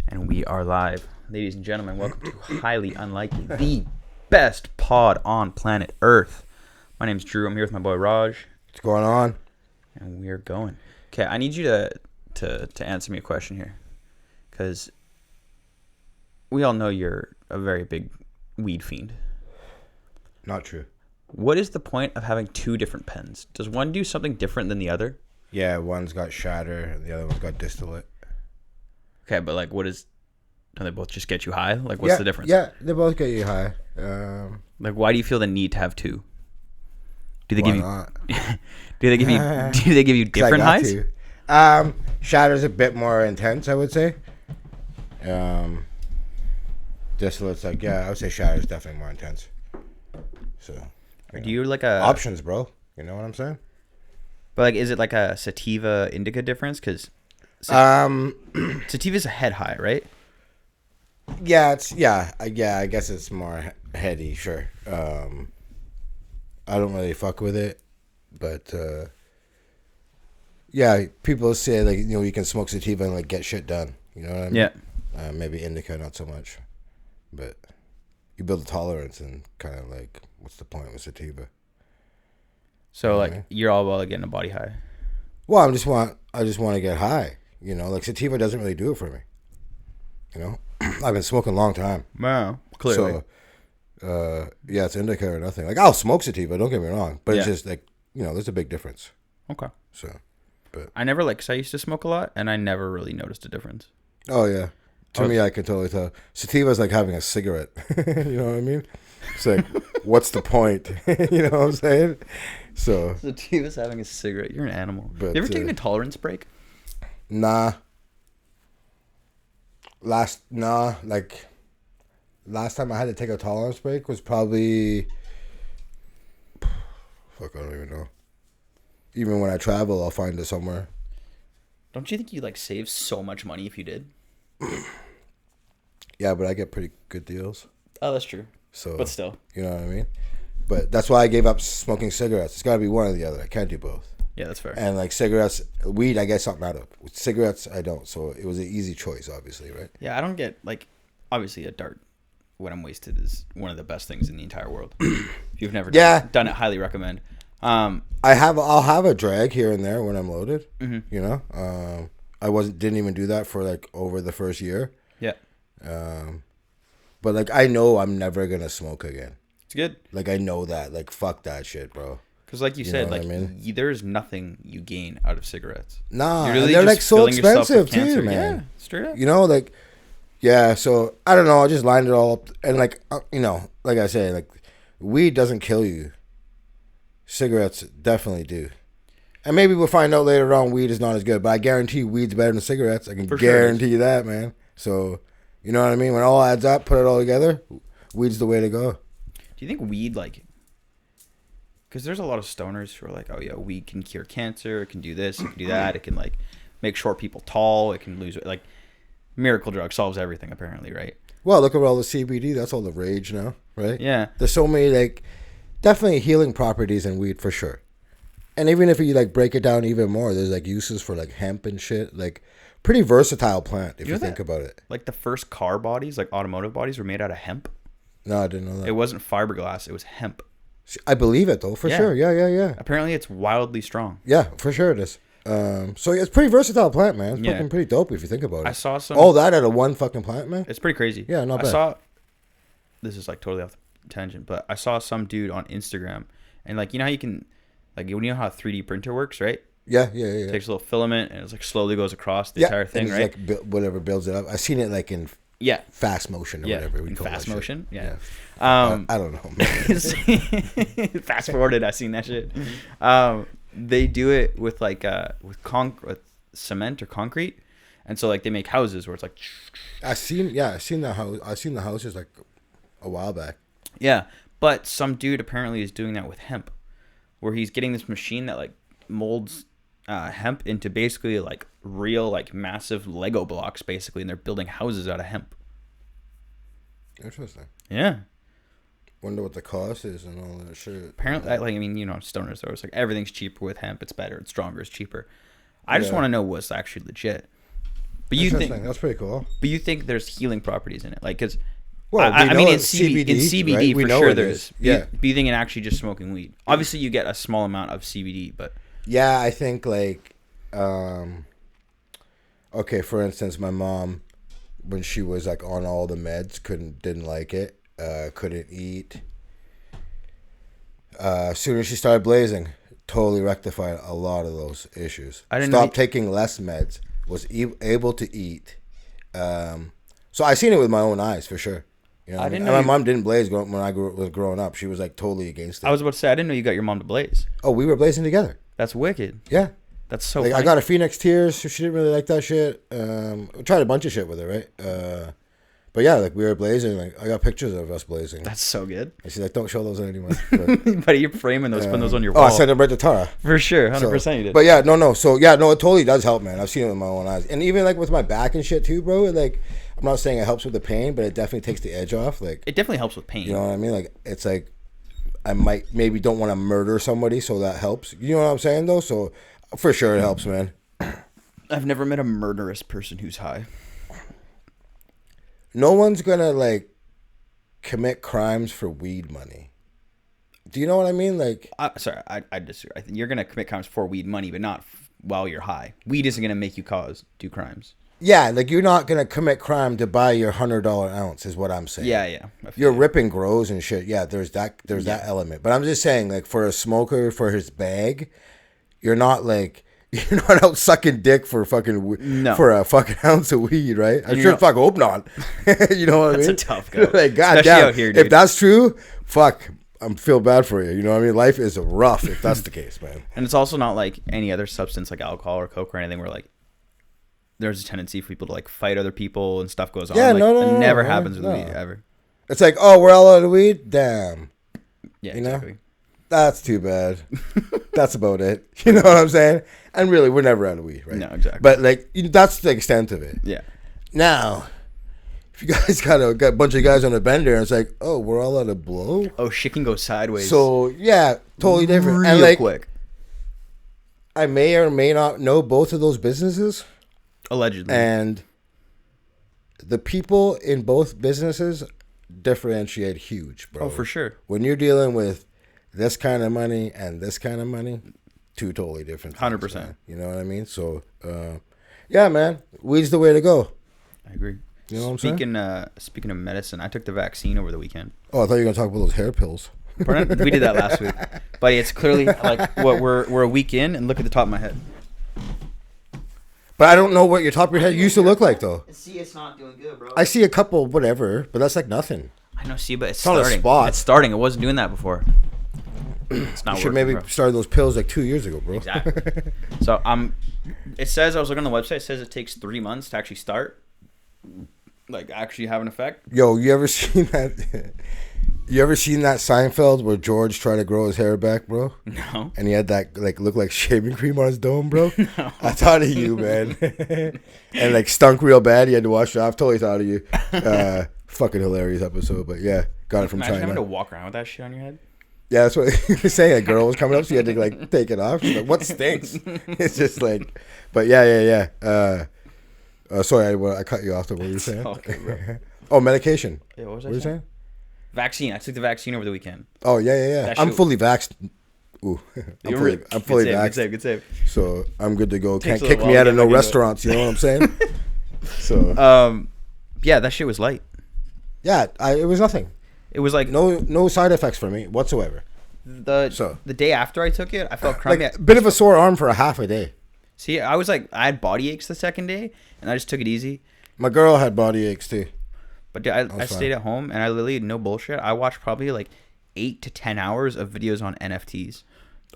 And we are live. Ladies and gentlemen, welcome to Highly Unlikely, the best pod on planet Earth. My name's Drew. I'm here with my boy Raj. What's going on? And we're going. Okay, I need you to answer me a question here. Because we all know you're a very big weed fiend. Not true. What is the point of having two different pens? Does one do something different than the other? Yeah, one's got shatter and the other one's got distillate. Okay, but like, don't they both just get you high? Like, what's the difference? Yeah, they both get you high. Like, why do you feel the need to have two? Do they Why give you? not? do they give you? Do they give you 'Cause I different got highs? to. Shatter's a bit more intense, I would say. Distillate's like, yeah, I would say Shatter's definitely more intense. So, Do you like a options, bro? You know what I'm saying? But like, is it like a sativa indica difference? Because sativa's a head high, right? Yeah, I guess it's more heady, sure. I don't really fuck with it, but yeah, people say like, you know, you can smoke sativa and like get shit done. You know what I mean? Yeah. Maybe indica not so much, but you build a tolerance and kind of like, what's the point with sativa? So like, you're all about like, getting a body high. Well, I just want to get high. You know, like sativa doesn't really do it for me. You know, I've been smoking a long time. Wow, clearly. So, yeah, it's indica or nothing. Like, I'll smoke sativa, don't get me wrong, but it's just like, you know, there's a big difference. Okay. So, but I never cause I used to smoke a lot, and I never really noticed a difference. oh yeah, to me, I can totally tell. Sativa is like having a cigarette. You know what I mean? It's like, what's the point? You know what I'm saying? So Sativa's having a cigarette. You're an animal. But, you ever taken a tolerance break? nah. Last time I had to take a tolerance break was probably, fuck, I don't even know. Even when I travel, I'll find it somewhere. Don't you think you like save so much money if you did? Yeah, but I get pretty good deals. Oh, that's true. So, But still. you know what I mean? But that's why I gave up smoking cigarettes. It's got to be one or the other. I can't do both. Yeah, that's fair. And like cigarettes, weed, I get something out of. With cigarettes, I don't. So it was an easy choice, obviously, right? Yeah, I don't get like, obviously a dart when I'm wasted is one of the best things in the entire world. If you've never done it, highly recommend. I'll have a drag here and there when I'm loaded. Mm-hmm. You know, I didn't even do that for like over the first year. Yeah. But like I know I'm never gonna smoke again. It's good. Like I know that. Like fuck that shit, bro. Because like you said, like I mean? there's nothing you gain out of cigarettes. Nah, really they're just like so filling yourself with expensive cancer. too, man. Yeah, straight up. You know, like, yeah. So I don't know. I just lined it all up, and like, you know, like I say, like, weed doesn't kill you. Cigarettes definitely do. And maybe we'll find out later on weed is not as good, but I guarantee weed's better than cigarettes. I can guarantee you that, man. So, you know what I mean? When it all adds up, put it all together, weed's the way to go. Do you think weed, like, because there's a lot of stoners who are like, oh yeah, weed can cure cancer, it can do this, it can do that, it can like make short people tall, it can lose, like, miracle drug solves everything apparently, right? Well, look at all the CBD. That's all the rage now, right? Yeah. There's so many, like, definitely healing properties in weed for sure. And even if you, like, break it down even more, there's, like, uses for, like, hemp and shit. Like, pretty versatile plant if you think about it. Like, the first car bodies, like automotive bodies, were made out of hemp. No, I didn't know that. It wasn't fiberglass, it was hemp. I believe it, though, for sure. Yeah. Apparently, it's wildly strong. Yeah, for sure it is. So yeah, it's pretty versatile plant, man. It's fucking pretty dope if you think about it. I saw some. All that out of one fucking plant, man. It's pretty crazy. Yeah, not bad. This is like totally off the tangent, but I saw some dude on Instagram, and like, you know how you can, like, you know how a 3D printer works, right? Yeah. It takes a little filament and it's like slowly goes across the entire thing, right? Like whatever builds it up. I've seen it like in fast motion or whatever we call it. Fast motion, yeah. I don't know, man. Fast forwarded, I seen that shit. They do it with like with cement or concrete, and so like they make houses where it's like. I seen the house. I seen the houses like a while back. Yeah, but some dude apparently is doing that with hemp, where he's getting this machine that like molds hemp into basically like real like massive Lego blocks basically, and they're building houses out of hemp. Interesting. Yeah. Wonder what the cost is and all that shit. Apparently, like, I mean, you know, stoners, though, it's like everything's cheaper with hemp. It's better. It's stronger. It's cheaper. I just want to know what's actually legit. But you think that's pretty cool. But you think there's healing properties in it, like because. Well, I mean, in CBD, CBD right? for sure there is. Yeah. But you think in actually just smoking weed? Obviously, you get a small amount of CBD, but yeah, I think like, okay, for instance, my mom, when she was like on all the meds, didn't like it, couldn't eat. As soon as she started blazing, totally rectified a lot of those issues. I didn't Stopped taking less meds, was able to eat. So I seen it with my own eyes for sure. You know, and my mom didn't blaze when I was growing up. She was like totally against it. I was about to say I didn't know you got your mom to blaze. Oh, we were blazing together. That's wicked. Yeah, that's so. Like, funny. I got a Phoenix Tears. So she didn't really like that shit. We tried a bunch of shit with her, right? But yeah, like we were blazing. Like I got pictures of us blazing. That's so good. And she's like, "Don't show those anymore." But you're framing those, putting those on your wall. Oh, I sent them right to Tara. For sure, 100% you did. But yeah, no. So yeah, no, it totally does help, man. I've seen it with my own eyes, and even like with my back and shit too, bro. Like, I'm not saying it helps with the pain, but it definitely takes the edge off. Like, it definitely helps with pain. You know what I mean? Like, it's like I maybe don't want to murder somebody, so that helps. You know what I'm saying, though? So for sure, it helps, man. I've never met a murderous person who's high. No one's gonna like commit crimes for weed money. Do you know what I mean? Like, sorry, I disagree. I think you're gonna commit crimes for weed money, but not while you're high. Weed isn't gonna make you do crimes. Yeah, like you're not gonna commit crime to buy your $100 ounce, is what I'm saying. Yeah. You're ripping grows and shit. Yeah, there's that element. But I'm just saying, like, for a smoker, for his bag, you're not out sucking dick for for a fucking ounce of weed, right? I sure fuck hope not. You know what I mean? That's a tough go. Like, goddamn, here, dude. If that's true, fuck, I feel bad for you. You know what I mean? Life is rough if that's the case, man. And it's also not like any other substance like alcohol or coke or anything where like there's a tendency for people to like fight other people and stuff goes on. Yeah, like, no, it never happens with weed ever. It's like, oh, we're all out of weed? Damn. Yeah, you exactly. know? That's too bad. That's about it. You know what I'm saying? And really, we're never out of weed, right? No, exactly. But like, that's the extent of it. Yeah. Now, if you guys got a bunch of guys on a bender and it's like, oh, we're all out of blow. Oh, shit can go sideways. So yeah, totally different. Real and like, quick. I may or may not know both of those businesses. Allegedly. And the people in both businesses differentiate huge, bro. Oh, for sure. When you're dealing with this kind of money and this kind of money, two totally different things. 100%. Man. You know what I mean? So, yeah, man, weed's the way to go. I agree. You know what I'm saying? Speaking of medicine, I took the vaccine over the weekend. Oh, I thought you were gonna talk about those hair pills. We did that last week, buddy. It's clearly like what we're a week in, and look at the top of my head. But I don't know what your top of your head used to look like, though. See, it's not doing good, bro. I see a couple, whatever, but that's like nothing. I know, see, but it's not starting. a spot. It's starting. It wasn't doing that before. It's not you should working, maybe bro. start those pills like 2 years ago, bro. Exactly. So it says, I was looking on the website, it says it takes 3 months to actually start, like actually have an effect. Yo, you ever seen that? You ever seen that Seinfeld where George tried to grow his hair back, bro? No. And he had that like look like shaving cream on his dome, bro. No. I thought of you, man. And like stunk real bad. He had to wash it off. Totally thought of you. Fucking hilarious episode, but yeah, got it from Imagine China. having to walk around with that shit on your head. Yeah, that's what he was saying. A girl was coming up, so he had to like take it off. She's like, "What stinks?" It's just like, but yeah. Sorry, I cut you off. What were you saying? Okay, Oh, medication. Yeah, what was What were you saying? Vaccine. I took the vaccine over the weekend. Oh yeah. I'm fully vaxxed. Ooh, I'm fully vaxxed. Good save. So I'm good to go. Takes Can't a kick little me while out to of get no back into restaurants. You know what I'm saying? So Yeah, that shit was light. yeah, it was nothing. It was like No side effects for me whatsoever. the day after I took it, I felt crummy. Like a bit of a sore arm for a half a day. See, I had body aches the second day, and I just took it easy. My girl had body aches too. But dude, I stayed at home, and I literally, no bullshit, I watched probably like 8 to 10 hours of videos on NFTs.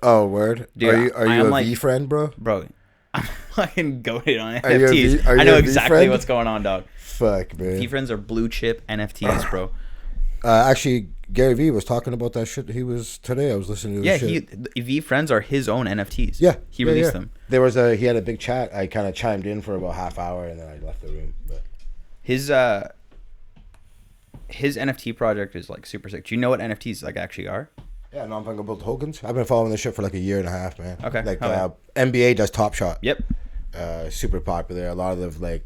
Oh, word. Dude, are you a V friend, bro? Bro, I'm fucking goated on Are you a V- NFTs. are you I know a V exactly friend? what's going on, dog. Fuck, man. V friends are blue chip NFTs, bro. Actually, Gary Vee was talking about that shit. He was today. I was listening to his shit. V friends are his own NFTs. Yeah, he released them. He had a big chat. I kind of chimed in for about half hour, and then I left the room. But his NFT project is like super sick. Do you know what NFTs like actually are? yeah, non-fungible tokens. I've been following this shit for like a year and a half, man. Okay. Like Oh, NBA does Top Shot. Yep. super popular. A lot of like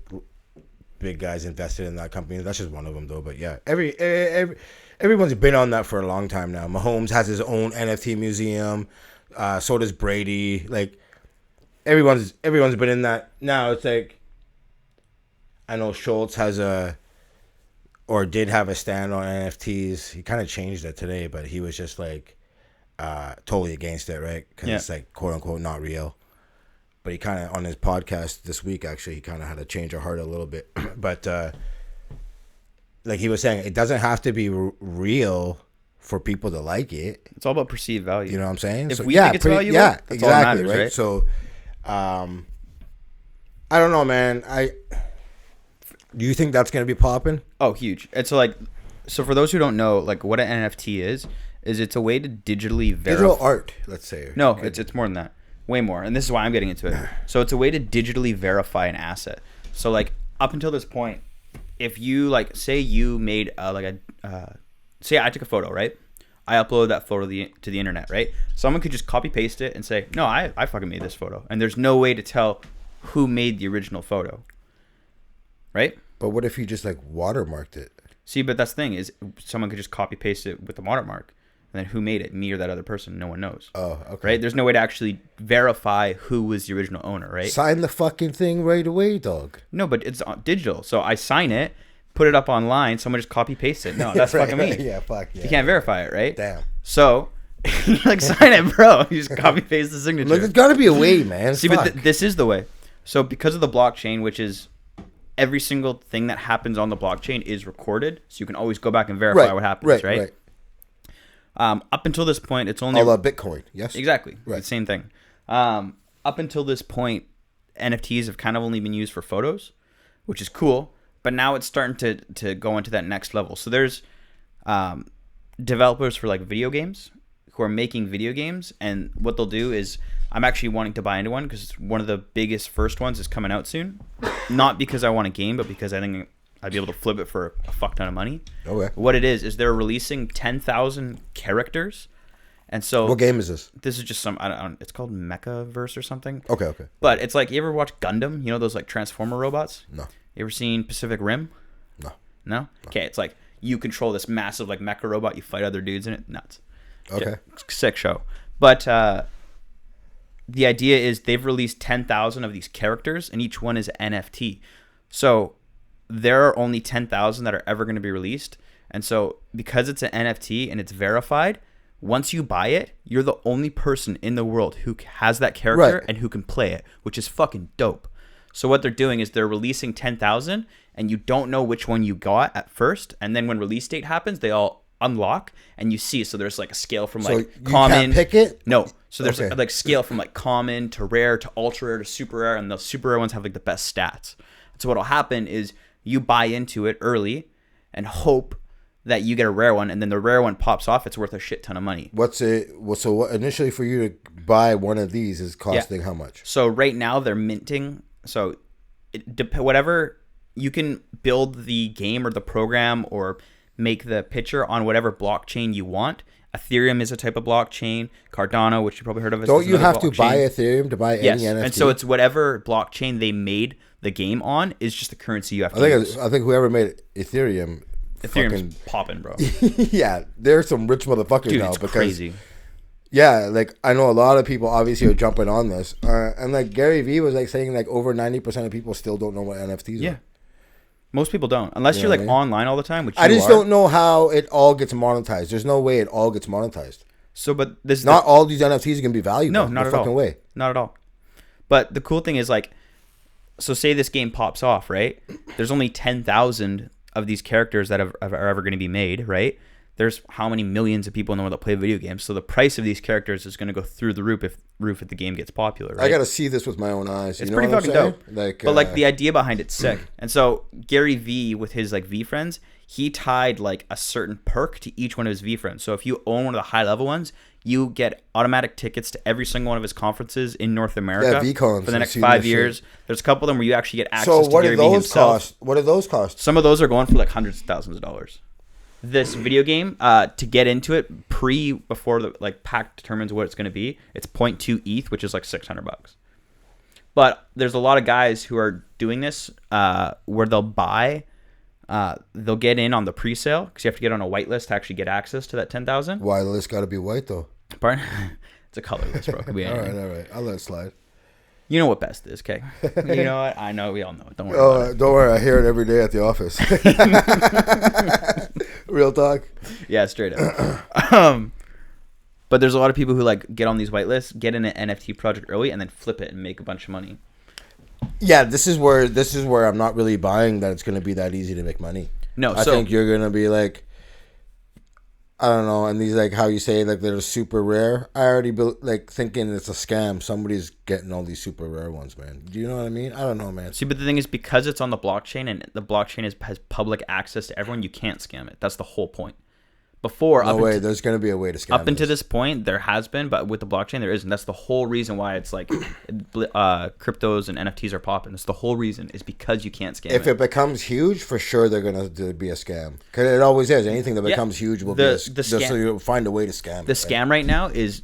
big guys invested in that company. That's just one of them though. But yeah, everyone's been on that for a long time now. Mahomes has his own NFT museum. So does Brady. Like everyone's been in that. Now it's like I know Schultz has did have a stand on NFTs. He kind of changed it today, but he was just like totally against it, right? Because it's like quote unquote not real. But he kind of on his podcast this week, actually, he kind of had to change of heart a little bit. But like he was saying, it doesn't have to be real for people to like it. It's all about perceived value. You know what I'm saying? If we think it's valuable, yeah, that's all that exactly, matters, right? So, I don't know, man. Do you think that's gonna be popping? Oh, huge! It's like, so for those who don't know, like what an NFT is it's a way to digitally verify digital art. Let's say no, it's more than that, way more. And this is why I'm getting into it. So it's a way to digitally verify an asset. So like up until this point, if you like say you made say I took a photo, right? I uploaded that photo to the internet, right? Someone could just copy paste it and say, no, I fucking made this photo, and there's no way to tell who made the original photo, right? But what if you just like watermarked it? See, but that's the thing is someone could just copy paste it with the watermark, and then who made it? Me or that other person? No one knows. Oh, okay. Right? There's no way to actually verify who was the original owner, right? Sign the fucking thing right away, dog. No, but it's digital. So I sign it, put it up online, someone just copy paste it. No, that's right, fucking me. Yeah, fuck yeah. You can't verify it, right? Damn. So you like sign it, bro. You just copy paste the signature. Look, there's got to be a way, man. See, but this is the way. So because of the blockchain, which is every single thing that happens on the blockchain is recorded, so you can always go back and verify what happens, right? Up until this point, it's only Bitcoin. Yes, exactly, right. The same thing. Up until this point, NFTs have kind of only been used for photos, which is cool. But now it's starting to go into that next level. So there's developers for like video games who are making video games, and what they'll do is I'm actually wanting to buy into one because one of the biggest first ones is coming out soon. Not because I want a game, but because I think I'd be able to flip it for a fuck ton of money. Okay. What it is they're releasing 10,000 characters, and so what game is this? This is just some I don't it's called Mechaverse or something. Okay. But it's like, you ever watch Gundam? You know those like Transformer robots? No. You ever seen Pacific Rim? No? Okay, it's like you control this massive like mecha robot, you fight other dudes in it. Nuts. Okay. Yeah, sick show. But the idea is they've released 10,000 of these characters, and each one is an NFT. So there are only 10,000 that are ever going to be released. And so because it's an NFT and it's verified, once you buy it, you're the only person in the world who has that character and who can play it, which is fucking dope. So what they're doing is they're releasing 10,000, and you don't know which one you got at first. And then when release date happens, they all unlock, and you see. So there's like a scale from like common. Can't pick it? No. So there's like scale from like common to rare to ultra rare to super rare, and the super rare ones have like the best stats. So what'll happen is you buy into it early and hope that you get a rare one, and then the rare one pops off. It's worth a shit ton of money. So what initially for you to buy one of these is costing how much? So right now they're minting. So whatever you can build the game or the program or make the picture on whatever blockchain you want. Ethereum is a type of blockchain. Cardano, which you probably heard of. Don't you have to buy Ethereum to buy any NFT? And so it's whatever blockchain they made the game on is just the currency you have to use. I think whoever made Ethereum's popping, bro. Yeah, there's some rich motherfuckers Dude, now. it's crazy. Yeah, like I know a lot of people obviously are jumping on this, and like Gary Vee was like saying like over 90% of people still don't know what NFTs are. Most people don't, unless you're like online all the time. Which I just don't know how it all gets monetized. There's no way it all gets monetized. So, but this not all these NFTs are gonna be valuable. No, not at all. Way. Not at all. But the cool thing is like, so say this game pops off, right? There's only 10,000 of these characters that are ever going to be made, right? There's how many millions of people in the world that play video games. So the price of these characters is going to go through the roof if the game gets popular, right? I got to see this with my own eyes. It's pretty fucking dope. But like the idea behind it's sick. And so Gary Vee with his like V friends, he tied like a certain perk to each one of his V friends. So if you own one of the high level ones, you get automatic tickets to every single one of his conferences in North America for the next 5 years. There's a couple of them where you actually get access to Gary Vee himself. What do those cost? Some of those are going for like hundreds of thousands of dollars. This video game, to get into it before the like pack determines what it's going to be, it's 0.2 ETH, which is like $600. But there's a lot of guys who are doing this where they'll get in on the pre-sale because you have to get on a whitelist to actually get access to that 10,000. Why the list got to be white though? Pardon? It's a color list, bro. It could be anything. All right. I'll let it slide. You know what best is, okay? You know what? I know. We all know it. Don't worry about it. Don't worry. I hear it every day at the office. Real talk. Yeah, straight up. But there's a lot of people who like get on these whitelists, get in an NFT project early, and then flip it and make a bunch of money. Yeah, this is where I'm not really buying that it's going to be that easy to make money. No, I think you're going to be like, I don't know, and these like how you say like they're super rare. I already like thinking it's a scam. Somebody's getting all these super rare ones, man. Do you know what I mean? I don't know, man. See, but the thing is, because it's on the blockchain and the blockchain has public access to everyone, you can't scam it. That's the whole point. Before, no way. There's going to be a way to scam up until this point, there has been, but with the blockchain, there isn't. That's the whole reason why it's like cryptos and NFTs are popping. That's the whole reason is because you can't scam it. If it becomes huge, for sure they're going to be a scam. Because it always is. Anything that becomes huge will be a scam. So you'll find a way to scam. The scam right now is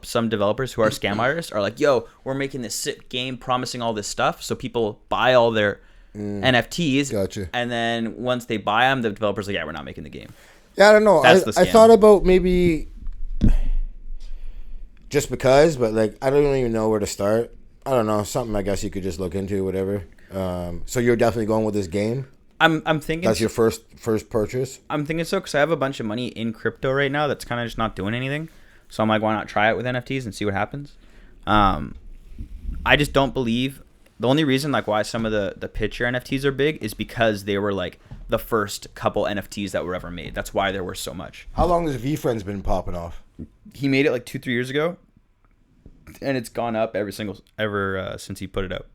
some developers who are scam artists are like, yo, we're making this sick game promising all this stuff. So people buy all their NFTs. Gotcha. And then once they buy them, the developer's like, yeah, we're not making the game. Yeah, I don't know. I thought about maybe just because, but like I don't even know where to start. I don't know, something I guess you could just look into, whatever. So you're definitely going with this game. I'm thinking that's your first purchase. I'm thinking so because I have a bunch of money in crypto right now that's kind of just not doing anything. So I'm like, why not try it with NFTs and see what happens? I just don't believe. The only reason like why some of the picture NFTs are big is because they were like the first couple NFTs that were ever made. That's why there were so much. How long has VFriend's been popping off? He made it like 2-3 years ago, and it's gone up ever since he put it out.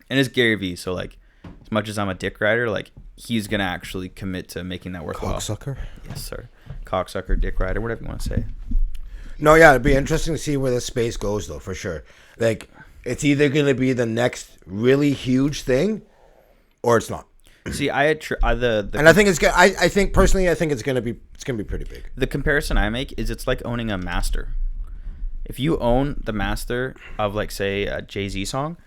And it's Gary V, so like as much as I'm a dick rider, like he's gonna actually commit to making that worthwhile. Cocksucker? Yes, sir. Cocksucker, dick rider, whatever you want to say. No, yeah, it'd be interesting to see where the space goes though, for sure. Like it's either gonna be the next really huge thing, or it's not. See, I think it's good. I think personally, I think it's gonna be pretty big. The comparison I make is it's like owning a master. If you own the master of like say a Jay-Z song,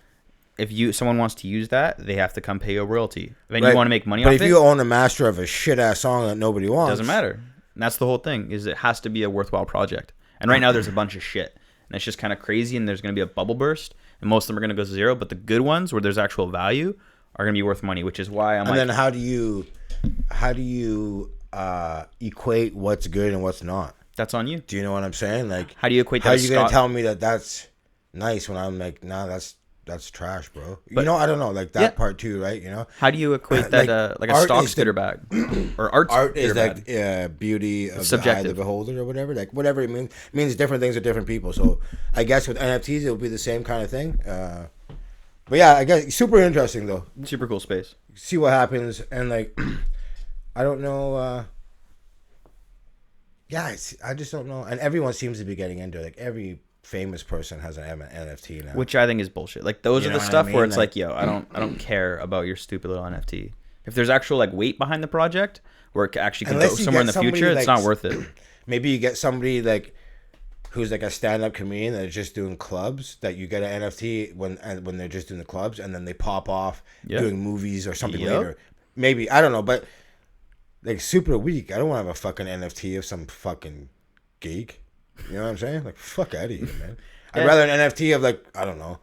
if someone wants to use that, they have to come pay you a royalty. Then you want to make money off it. But if you own a master of a shit ass song that nobody wants, it doesn't matter. And that's the whole thing. Is it has to be a worthwhile project. And right now there's a bunch of shit, and it's just kind of crazy. And there's gonna be a bubble burst, and most of them are gonna go to zero. But the good ones where there's actual value are gonna be worth money, which is why I'm. And then how do you equate what's good and what's not? That's on you. Do you know what I'm saying? Like, how do you equate? How are you gonna tell me that that's nice when I'm like, nah, that's trash, bro. But, you know, I don't know, like that part too, right? You know, how do you equate that like a stock's good or bad, or art is like beauty of the eye of the beholder or whatever. Like whatever it means different things to different people. So I guess with NFTs it'll be the same kind of thing. But yeah, I guess super interesting though. Super cool space. See what happens, and like, I don't know. Yeah, I just don't know. And everyone seems to be getting into it. Like every famous person has an NFT now, which I think is bullshit. Like those are the stuff where it's like, yo, I don't care about your stupid little NFT. If there's actual like weight behind the project where it actually can go somewhere in the future, it's not worth it. Maybe you get somebody like who's like a stand-up comedian that's just doing clubs, that you get an NFT when they're just doing the clubs, and then they pop off doing movies or something later. Maybe, I don't know, but like super weak. I don't want to have a fucking NFT of some fucking geek. You know what I'm saying? Like, fuck out of here, man. I'd rather an NFT of like, I don't know,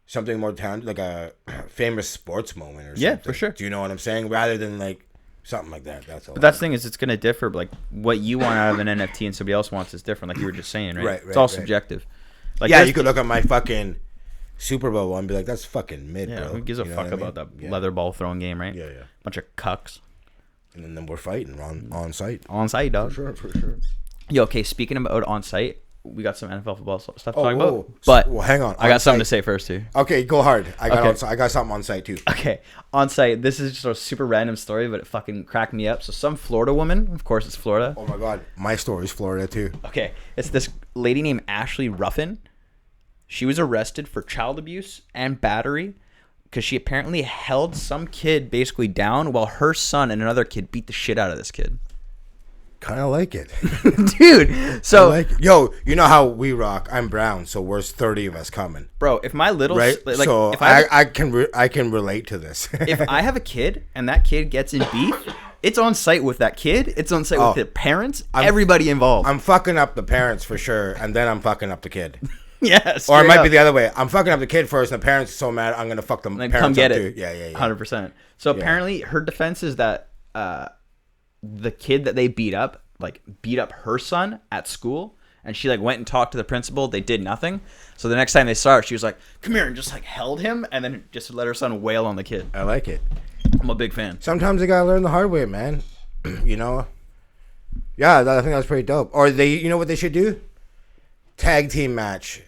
something more talented, like a famous sports moment or something. Yeah, for sure. Do you know what I'm saying? Rather than like something like that. That's all. But that's the thing is, it's gonna differ. Like what you want out of an NFT and somebody else wants is different. Like you were just saying, right? It's all subjective. Like you could look at my fucking Super Bowl one and be like, that's fucking mid, bro. Who gives a fuck about that leather ball throwing game, right? Yeah. Bunch of cucks. And then we're fighting on site. On site, dog. For sure. Yo, okay. Speaking about on site, we got some NFL football stuff to talk about. But hang on. I got something to say first too. Okay, go hard. I got something on site too. Okay, on site. This is just a super random story, but it fucking cracked me up. So some Florida woman, of course it's Florida. Oh my god, my story's Florida too. Okay, it's this lady named Ashley Ruffin. She was arrested for child abuse and battery because she apparently held some kid basically down while her son and another kid beat the shit out of this kid. kind of like it. Dude. So, yo, you know how we rock? I'm brown, so where's 30 of us coming? Bro, if my little... Right? Like, so if I can relate to this. If I have a kid and that kid gets in beef, it's on site with that kid. It's on site with the parents. Everybody involved. I'm fucking up the parents for sure, and then I'm fucking up the kid. Yes. Or it might be the other way. I'm fucking up the kid first, and the parents are so mad, I'm going to fuck them parents come get up it. too. Yeah. 100%. So apparently her defense is that the kid that they beat up her son at school, and she like went and talked to the principal. They did nothing. So the next time they saw her, she was like, come here, and just like held him, and then just let her son wail on the kid. I like it. I'm a big fan. Sometimes you gotta learn the hard way, man. You know? Yeah, I think that's pretty dope. Or you know what they should do? Tag team match.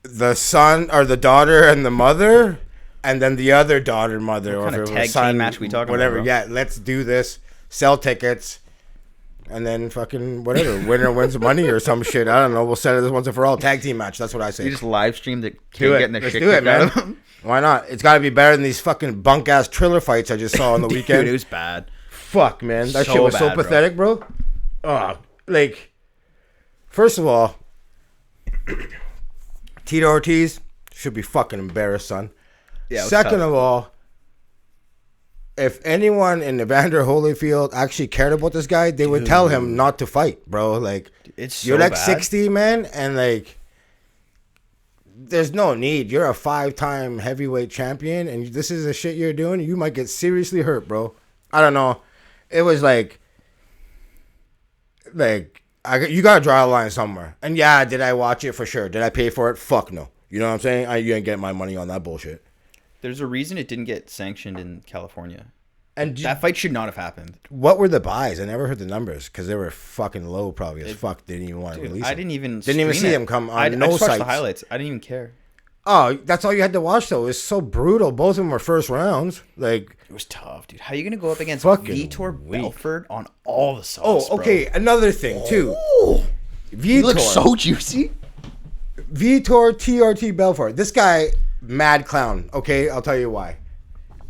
The son or the daughter and the mother, and then the other daughter, mother, what or kind of if it was tag son, team match we talking whatever. about, bro? Yeah, let's do this. Sell tickets, and then fucking whatever. Winner wins money or some shit. I don't know. We'll set it as once and for all. Tag team match. That's what I say. You just live stream the kid Do it. getting the Let's shit do it, kicked out man. of him. Why not? It's got to be better than these fucking bunk ass Triller fights I just saw on the weekend. Dude, it was bad. Fuck, man. That So shit was so bad, bro. pathetic, bro. Like, first of all, Tito Ortiz should be fucking embarrassed, son. Yeah. Second of all, if anyone in Evander Holyfield actually cared about this guy, they would tell him not to fight, bro. Like, it's so you're like bad. 60, man, and like, there's no need. You're a 5-time heavyweight champion, and this is the shit you're doing. You might get seriously hurt, bro. I don't know. It was like you gotta draw a line somewhere. And yeah, did I watch it for sure? Did I pay for it? Fuck no. You know what I'm saying? You ain't get my money on that bullshit. There's a reason it didn't get sanctioned in California. And That fight should not have happened. what were the buys? I never heard the numbers because they were fucking low, probably as fuck. Didn't even want to release them. I didn't even see stream it. them come on I no just watched sites. the highlights. I didn't even care. Oh, that's all you had to watch though. It was so brutal. Both of them were first rounds. Like, It was tough, dude. How are you gonna go up against Fucking Vitor weak. Belfort on all the sauce? oh, okay. Another thing too. Vitor, You look so juicy. Vitor TRT Belfort. This guy, mad clown. Okay, I'll tell you why.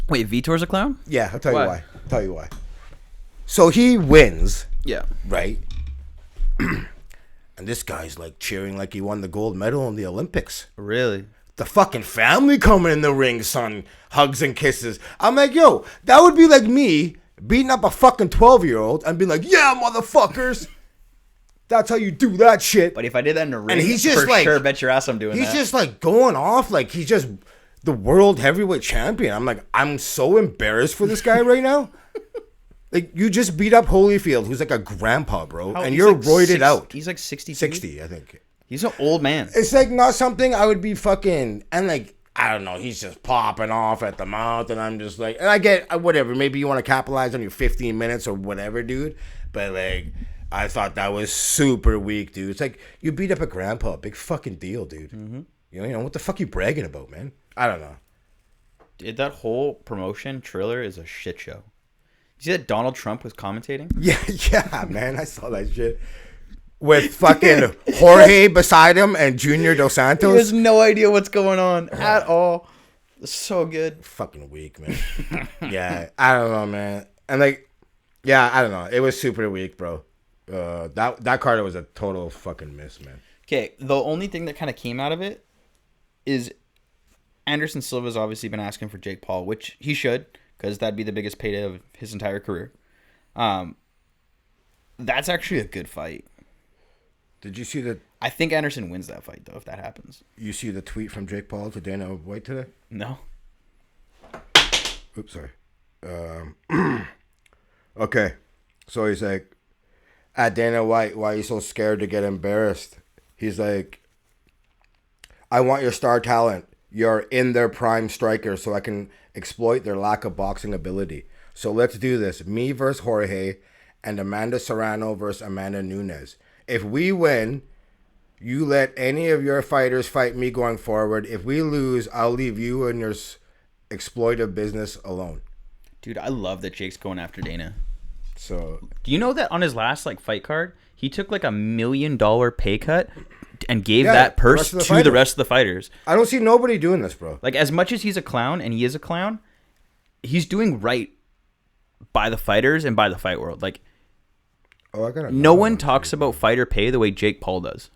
Wait, Vitor's a clown? Yeah, I'll tell Why? you why. I'll tell you why. So he wins, Yeah. right? And this guy's like cheering like he won the gold medal in the Olympics. Really? The fucking family coming in the ring, son. Hugs and kisses. I'm like, yo, that would be like me beating up a fucking 12-year-old and be like, yeah, motherfuckers. That's how you do that shit. But if I did that in a ring, And he's just for like- sure, bet your ass I'm doing He's that. just like going off like he's just the world heavyweight champion. I'm like, I'm so embarrassed for this guy right now. Like, you just beat up Holyfield, who's like a grandpa, bro, and He's you're like roided out. He's like 60. 60, I think. He's an old man. It's like not something I would be fucking, and like, I don't know, he's just popping off at the mouth, and I'm just like, and I get, whatever, maybe you want to capitalize on your 15 minutes or whatever, dude, but like, I thought that was super weak, dude. It's like, you beat up a grandpa, big fucking deal, dude. Mm-hmm. You know, what the fuck you bragging about, man? I don't know. Dude, that whole promotion Triller is a shit show. You see that Donald Trump was commentating? Yeah, man, I saw that shit. With fucking Jorge beside him and Junior Dos He has Santos. no idea what's going on at all. It's so good. Fucking weak, man. Yeah, I don't know, man. And like, yeah, I don't know. It was super weak, bro. That card was a total fucking miss, man. Okay, the only thing that kind of came out of it is Anderson Silva's obviously been asking for Jake Paul, which he should, because that'd be the biggest payday of his entire career. That's actually a good fight. Did you see the? I think Anderson wins that fight, though, if that happens. You see the tweet from Jake Paul to Dana White today? No. Oops, sorry. Okay, so he's like, at Dana White, why are you so scared to get embarrassed? He's like, I want your star talent. You're in their prime striker, so I can exploit their lack of boxing ability. So let's do this. Me versus Jorge and Amanda Serrano versus Amanda Nunes. If we win, you let any of your fighters fight me going forward. If we lose, I'll leave you and your exploitive business alone. Dude, I love that Jake's going after Dana. So Do you know that on his last fight card, he took $1 million pay cut and gave Yeah, that the purse rest of the to the fighters. rest of the fighters? I don't see nobody doing this, bro. Like, as much as he's a clown, and he is a clown, he's doing right by the fighters and by the fight world. Like, Oh, I got No one talks about fighter pay the way Jake Paul does.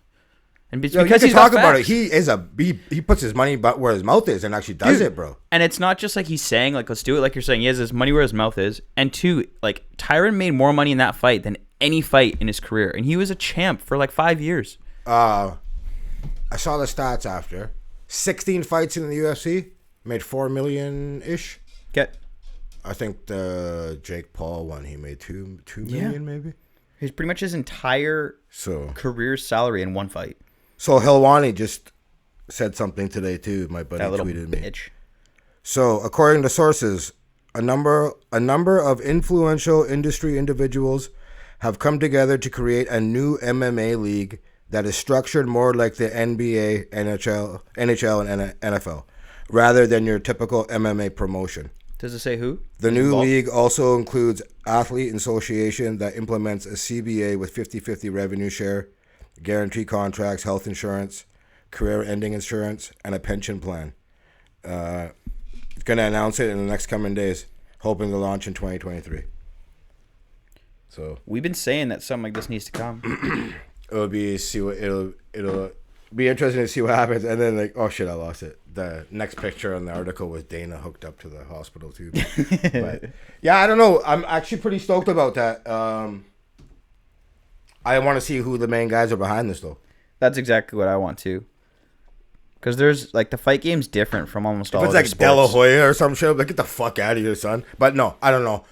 And Yo, because he's talk got about facts. it. He puts his money where his mouth is and actually does it, bro. And it's not just like he's saying, like, let's do it. Like you're saying, he has his money where his mouth is. And two, like, Tyron made more money in that fight than any fight in his career. And he was a champ for like 5 years. I saw the stats after. 16 fights in the UFC. Made $4 million-ish. Get. I think the Jake Paul one, he made $2 million maybe. He's pretty much his entire career salary in one fight. So Helwani just said something today too. My buddy tweeted me. So according to sources, a number of influential industry individuals have come together to create a new MMA league that is structured more like the NBA, NHL, and NFL, rather than your typical MMA promotion. Does it say who? The new league also includes athlete association that implements a CBA with 50-50 revenue share, guarantee contracts, health insurance, career-ending insurance, and a pension plan. Going to announce it in the next coming days, hoping to launch in 2023. So we've been saying that something like this needs to come. it'll be interesting to see what happens, and then like, oh shit, I lost it. The next picture on the article was Dana hooked up to the hospital too. But yeah, I don't know. I'm actually pretty stoked about that. I want to see who the main guys are behind this though. That's exactly what I want too. Because there's like the fight game's different from almost all. If it's like De La Hoya or some shit, like get the fuck out of here, son. But no, I don't know.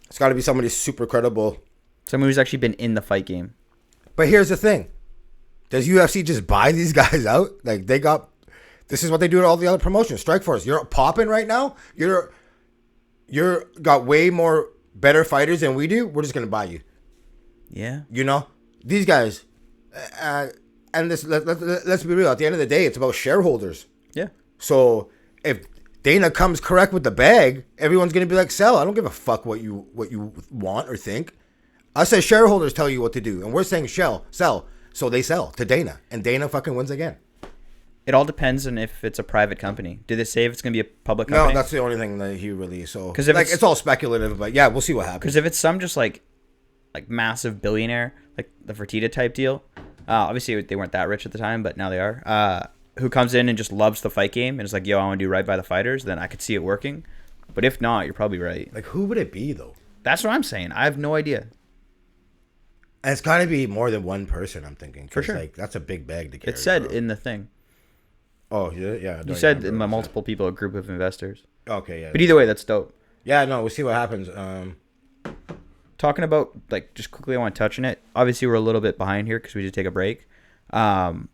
It's got to be somebody super credible. Someone who's actually been in the fight game. But here's the thing: does UFC just buy these guys out? Like they got. This is what they do to all the other promotions. Strikeforce, you're popping right now. You're got way more better fighters than we do. We're just gonna buy you. Yeah. You know these guys, and this. Let's be real. At the end of the day, it's about shareholders. Yeah. So if Dana comes correct with the bag, everyone's gonna be like, sell. I don't give a fuck what you want or think. Us as shareholders tell you what to do, and we're saying sell. So they sell to Dana, and Dana fucking wins again. It all depends on if it's a private company. Did they say if it's going to be a public company? No, that's the only thing that he released. So, because like, it's all speculative, but yeah, we'll see what happens. Because if it's some just like massive billionaire, like the Fertitta type deal, obviously they weren't that rich at the time, but now they are. Who comes in and just loves the fight game and is like, yo, I want to do right by the fighters, then I could see it working. But if not, you're probably right. Like, who would it be though? That's what I'm saying. I have no idea. And it's got to be more than one person. I'm thinking for sure. Like that's a big bag to carry. It said in the thing. Oh, yeah. You said multiple people, a group of investors. Okay, yeah. But either way, that's dope. Yeah, no, we'll see what happens. Talking about, like, just quickly, I want to touch on it. Obviously, we're a little bit behind here because we did take a break. Not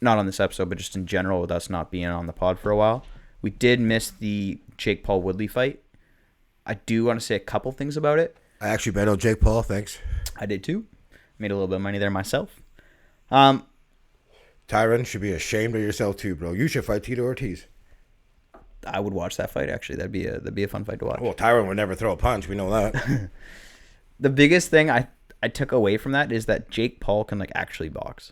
on this episode, but just in general with us not being on the pod for a while. We did miss the Jake Paul Woodley fight. I do want to say a couple things about it. I actually bet on Jake Paul, thanks. I did too. Made a little bit of money there myself. Tyron should be ashamed of yourself too, bro. You should fight Tito Ortiz. I would watch that fight actually. That'd be a fun fight to watch. Well, Tyron would never throw a punch. We know that. The biggest thing I took away from that is that Jake Paul can like actually box.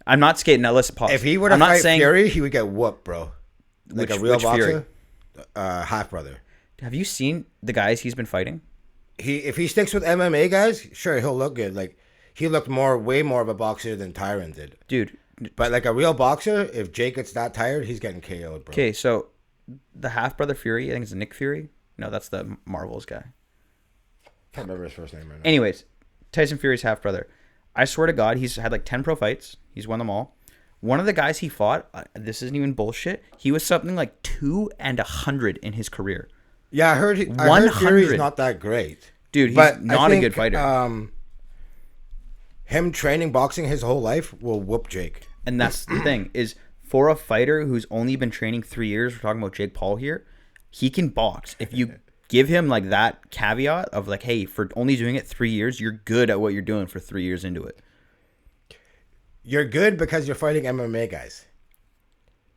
I'm not skating. Now listen, pause. If he were to fight Fury, he would get whooped, bro. Like a real boxer. Half brother. Have you seen the guys he's been fighting? If he sticks with MMA guys, sure he'll look good. Like he looked way more of a boxer than Tyron did. Dude. But like a real boxer, if Jake gets that tired, he's getting KO'd, bro. Okay, so the half brother Fury, I think it's Nick Fury. No, that's the Marvel's guy. Can't remember his first name right now. Anyways, Tyson Fury's half brother. I swear to God, he's had like 10 pro fights. He's won them all. One of the guys he fought, this isn't even bullshit. He was something like 200 in his career. Yeah, I heard Fury's not that great. Dude, he's not a good fighter. Him training boxing his whole life will whoop Jake. And that's the thing, is for a fighter who's only been training 3 years, we're talking about Jake Paul here, he can box. If you give him like that caveat of like, hey, for only doing it 3 years, you're good at what you're doing for 3 years into it. You're good because you're fighting MMA guys.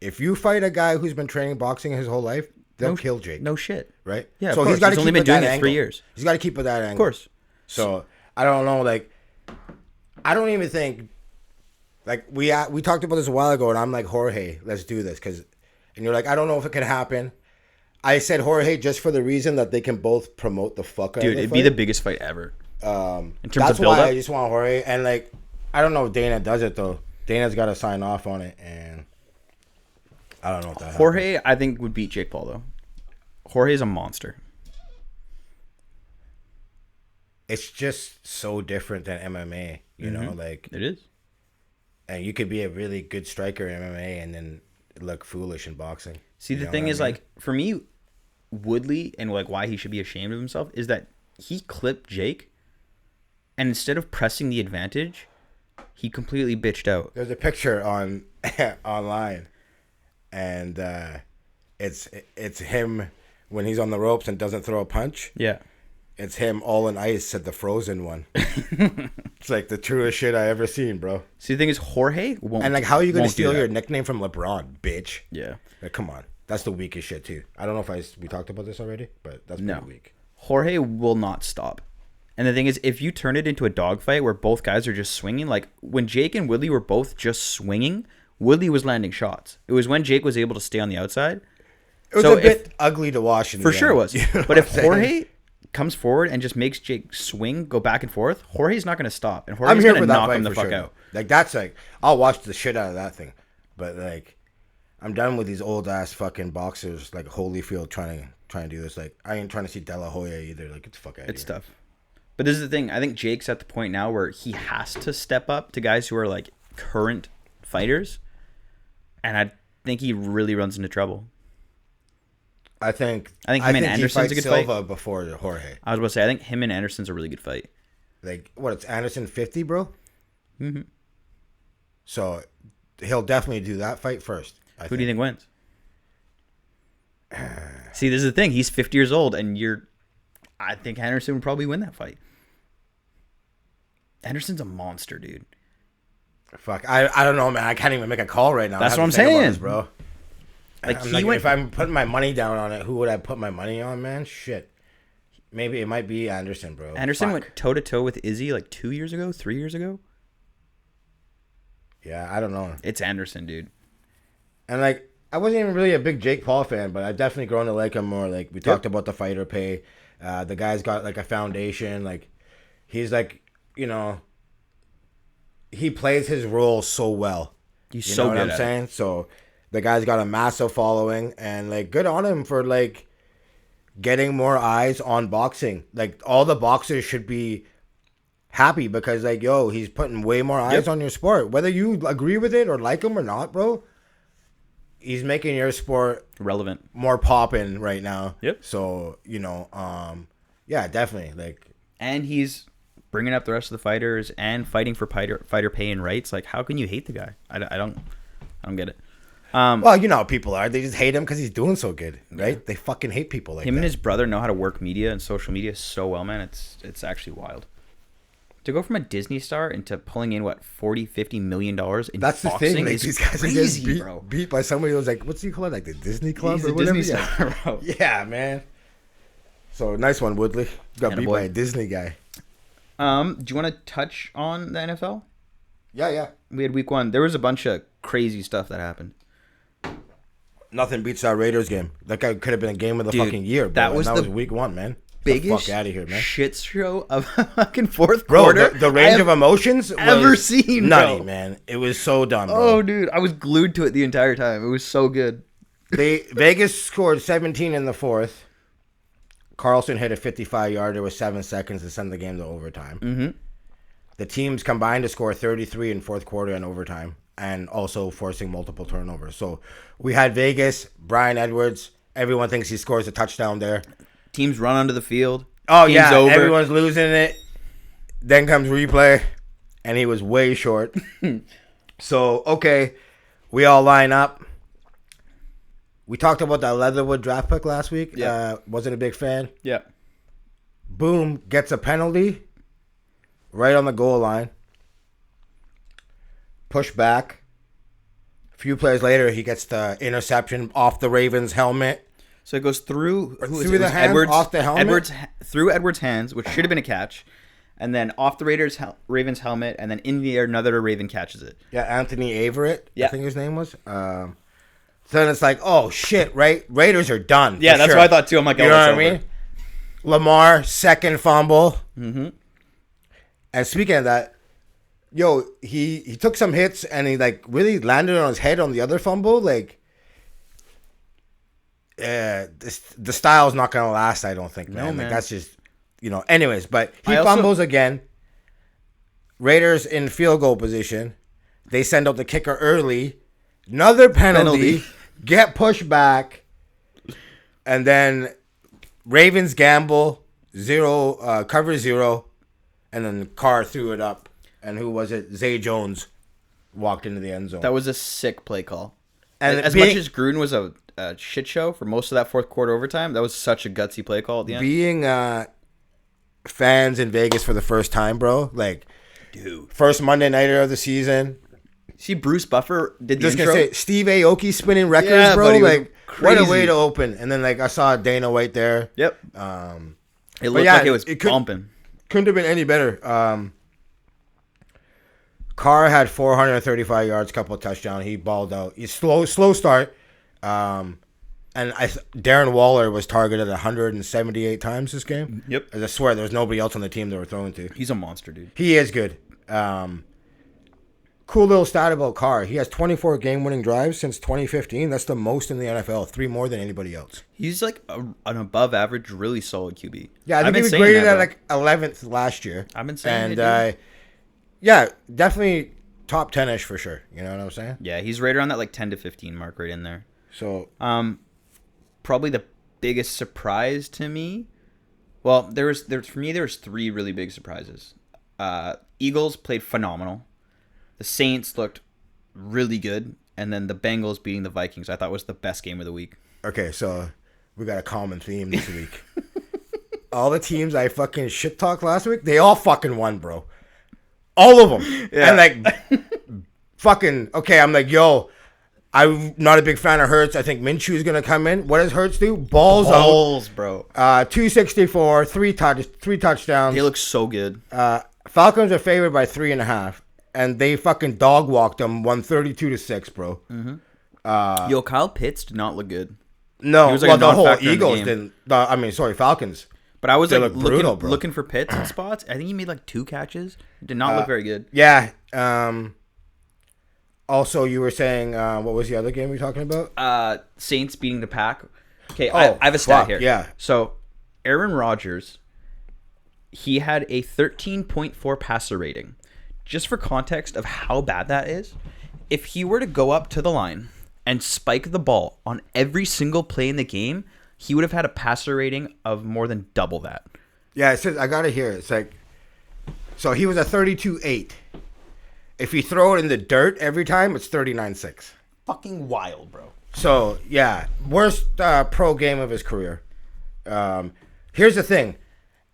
If you fight a guy who's been training boxing his whole life, they'll kill Jake. No shit. Right? Yeah, so he's only been doing it 3 years. He's got to keep with that angle. Of course. So, I don't know, like, I don't even think, like, we talked about this a while ago, and I'm like, Jorge, let's do this. And you're like, I don't know if it can happen. I said Jorge just for the reason that they can both promote the fuck out of Dude, the it'd fight. be the biggest fight ever. In terms That's of build why up, I just want Jorge. And like, I don't know if Dana does it though. Dana's got to sign off on it, and I don't know if that Jorge, happens. I think would beat Jake Paul though. Jorge is a monster. It's just so different than MMA, you know, like It is. and you could be a really good striker in MMA and then look foolish in boxing. See, the thing is, like, for me, Woodley and like why he should be ashamed of himself is that he clipped Jake, and instead of pressing the advantage, he completely bitched out. There's a picture on online, and it's him when he's on the ropes and doesn't throw a punch. Yeah. It's him all in ice at the Frozen one. It's like the truest shit I ever seen, bro. See, the thing is, Jorge won't. And like, how are you gonna won't do steal that. your nickname from LeBron, bitch? Yeah. Like, come on, that's the weakest shit too. I don't know if we talked about this already, but that's pretty weak. Jorge will not stop. And the thing is, if you turn it into a dogfight where both guys are just swinging, like when Jake and Woodley were both just swinging, Woodley was landing shots. It was when Jake was able to stay on the outside. It was a bit ugly to watch. For sure it was. But if Jorge comes forward and just makes Jake swing, go back and forth, Jorge's not going to stop. And Jorge's going to knock him the fuck out. Like, that's like, I'll watch the shit out of that thing. But like, I'm done with these old ass fucking boxers like Holyfield trying to do this. Like, I ain't trying to see De La Hoya either. Like, get the fuck out of here. It's tough. But this is the thing. I think Jake's at the point now where he has to step up to guys who are like current fighters. And I think he really runs into trouble. I think him and Anderson's a good Silva fight before Jorge. I was about to say, I think him and Anderson's a really good fight. Like, what? It's Anderson 50, bro. Mm-hmm. So he'll definitely do that fight first. Who do you think wins? See, this is the thing. He's 50 years old, and I think Anderson would probably win that fight. Anderson's a monster, dude. Fuck, I don't know, man. I can't even make a call right now. That's what I'm saying, this, bro. Like, if I'm putting my money down on it, who would I put my money on, man? Shit. Maybe it might be Anderson, bro. Anderson went toe-to-toe with Izzy like 2 years ago, 3 years ago. Yeah, I don't know. It's Anderson, dude. And, like, I wasn't even really a big Jake Paul fan, but I've definitely grown to like him more. Like, we talked about the fighter pay. The guy's got, like, a foundation. Like, he's, like, you know, he plays his role so well. He's you so know what good I'm at saying? it. So the guy's got a massive following, and like, good on him for like getting more eyes on boxing. Like, all the boxers should be happy because, like, yo, he's putting way more eyes on your sport. Whether you agree with it or like him or not, bro, he's making your sport relevant, more poppin' right now. Yep. So, you know, yeah, definitely. Like, and he's bringing up the rest of the fighters and fighting for fighter pay and rights. Like, how can you hate the guy? I don't get it. Well, you know how people are. They just hate him because he's doing so good, right? Yeah. They fucking hate people like him that. and his brother know how to work media and social media so well, man. It's actually wild. To go from a Disney star into pulling in what $40-50 million in that's boxing the thing. Like, is these guys crazy, are getting bro. beat by somebody who's like, what's he called? Like the Disney Club He's or a whatever. Disney star, bro. Yeah, man. So nice one, Woodley. Got beat Attaboy. by a Disney guy. Do you want to touch on the NFL? Yeah. We had week 1. There was a bunch of crazy stuff that happened. Nothing beats that Raiders game. That guy could have been a game of the fucking year, bro. That was week 1, man. Biggest Get the fuck out of here, man. shit show of a fucking fourth Bro, quarter. the range of emotions ever was seen, nutty, bro. man. It was so dumb, bro. Oh, dude, I was glued to it the entire time. It was so good. Vegas scored 17 in the fourth. Carlson hit a 55-yarder with 7 seconds to send the game to overtime. Mm-hmm. The teams combined to score 33 in fourth quarter and overtime, and also forcing multiple turnovers. So we had Vegas, Brian Edwards. Everyone thinks he scores a touchdown there. Teams run onto the field. Oh, Game's yeah. over. Everyone's losing it. Then comes replay, and he was way short. So, okay, we all line up. We talked about that Leatherwood draft pick last week. Yeah. Wasn't a big fan. Yeah. Boom, gets a penalty right on the goal line. Push back. A few plays later, he gets the interception off the Ravens' helmet. So it goes through Through the hands, off the helmet? Through Edwards' hands, which should have been a catch, and then off the Ravens' helmet, and then in the air, another Raven catches it. Yeah, Anthony Averett, Yeah. I think his name was. So then it's like, oh, shit, right? Raiders are done. Yeah, for that's sure. what I thought too. I'm like, You know what I mean? Lamar, second fumble. Mm-hmm. And speaking of that, yo, he took some hits and he like really landed on his head on the other fumble. Like, the style's not gonna last. I don't think, man. No, Like man. that's just, Anyways, but he fumbles again. Raiders in field goal position. They send out the kicker early. Another penalty. Get pushed back. And then Ravens gamble. Cover 0. And then Carr threw it up. And who was it? Zay Jones walked into the end zone. That was a sick play call. And as much as Gruden was a shit show for most of that fourth quarter overtime, that was such a gutsy play call at the end. Being fans in Vegas for the first time, bro. Like, dude, first Monday nighter of the season. See, Bruce Buffer did the Just intro. gonna say, Steve Aoki spinning records, Yeah, bro. buddy, it was Like, what a crazy. way to open. And then, like, I saw Dana White there. Yep. It looked yeah, like it was it bumping. Couldn't have been any better. Carr had 435 yards, couple of touchdowns. He balled out. He's slow start. And Darren Waller was targeted 178 times this game. Yep. I swear, there was nobody else on the team they were throwing to. He's a monster, dude. He is good. Cool little stat about Carr. He has 24 game-winning drives since 2015. That's the most in the NFL. 3 more than anybody else. He's like an above-average, really solid QB. Yeah, I think he was graded at like 11th last year. I've been saying and, yeah, definitely top 10-ish for sure. You know what I'm saying? Yeah, he's right around that like 10 to 15 mark right in there. So, probably the biggest surprise to me. Well, there was 3 really big surprises. Eagles played phenomenal. The Saints looked really good, and then the Bengals beating the Vikings I thought was the best game of the week. okay, so we got a common theme this week. All the teams I fucking shit talked last week, they all fucking won, bro. All of them. Yeah. And like, fucking, okay, I'm like, yo, I'm not a big fan of Hurts. I think Minshew's going to come in. What does Hurts do? Balls out. Bro. 264, three touchdowns. They look so good. Falcons are favored by 3.5. And they fucking dog walked them 132-6, bro. Mm-hmm. Yo, Kyle Pitts did not look good. No, He was like well, a the whole non-factor in the Eagles game. didn't. Falcons. But I was They like look brutal, bro. looking for Pitts in spots. I think he made like 2 catches. Did not look very good. Yeah. Also, you were saying, what was the other game we were talking about? Saints beating the Pack. Okay, Oh, I have a stat fuck, here. yeah. So, Aaron Rodgers, he had a 13.4 passer rating. Just for context of how bad that is, if he were to go up to the line and spike the ball on every single play in the game, he would have had a passer rating of more than double that. Yeah, it says, I got it here. It's like, so he was a 32-8. If you throw it in the dirt every time, it's 39-6. Fucking wild, bro. So, yeah, worst pro game of his career. Here's the thing.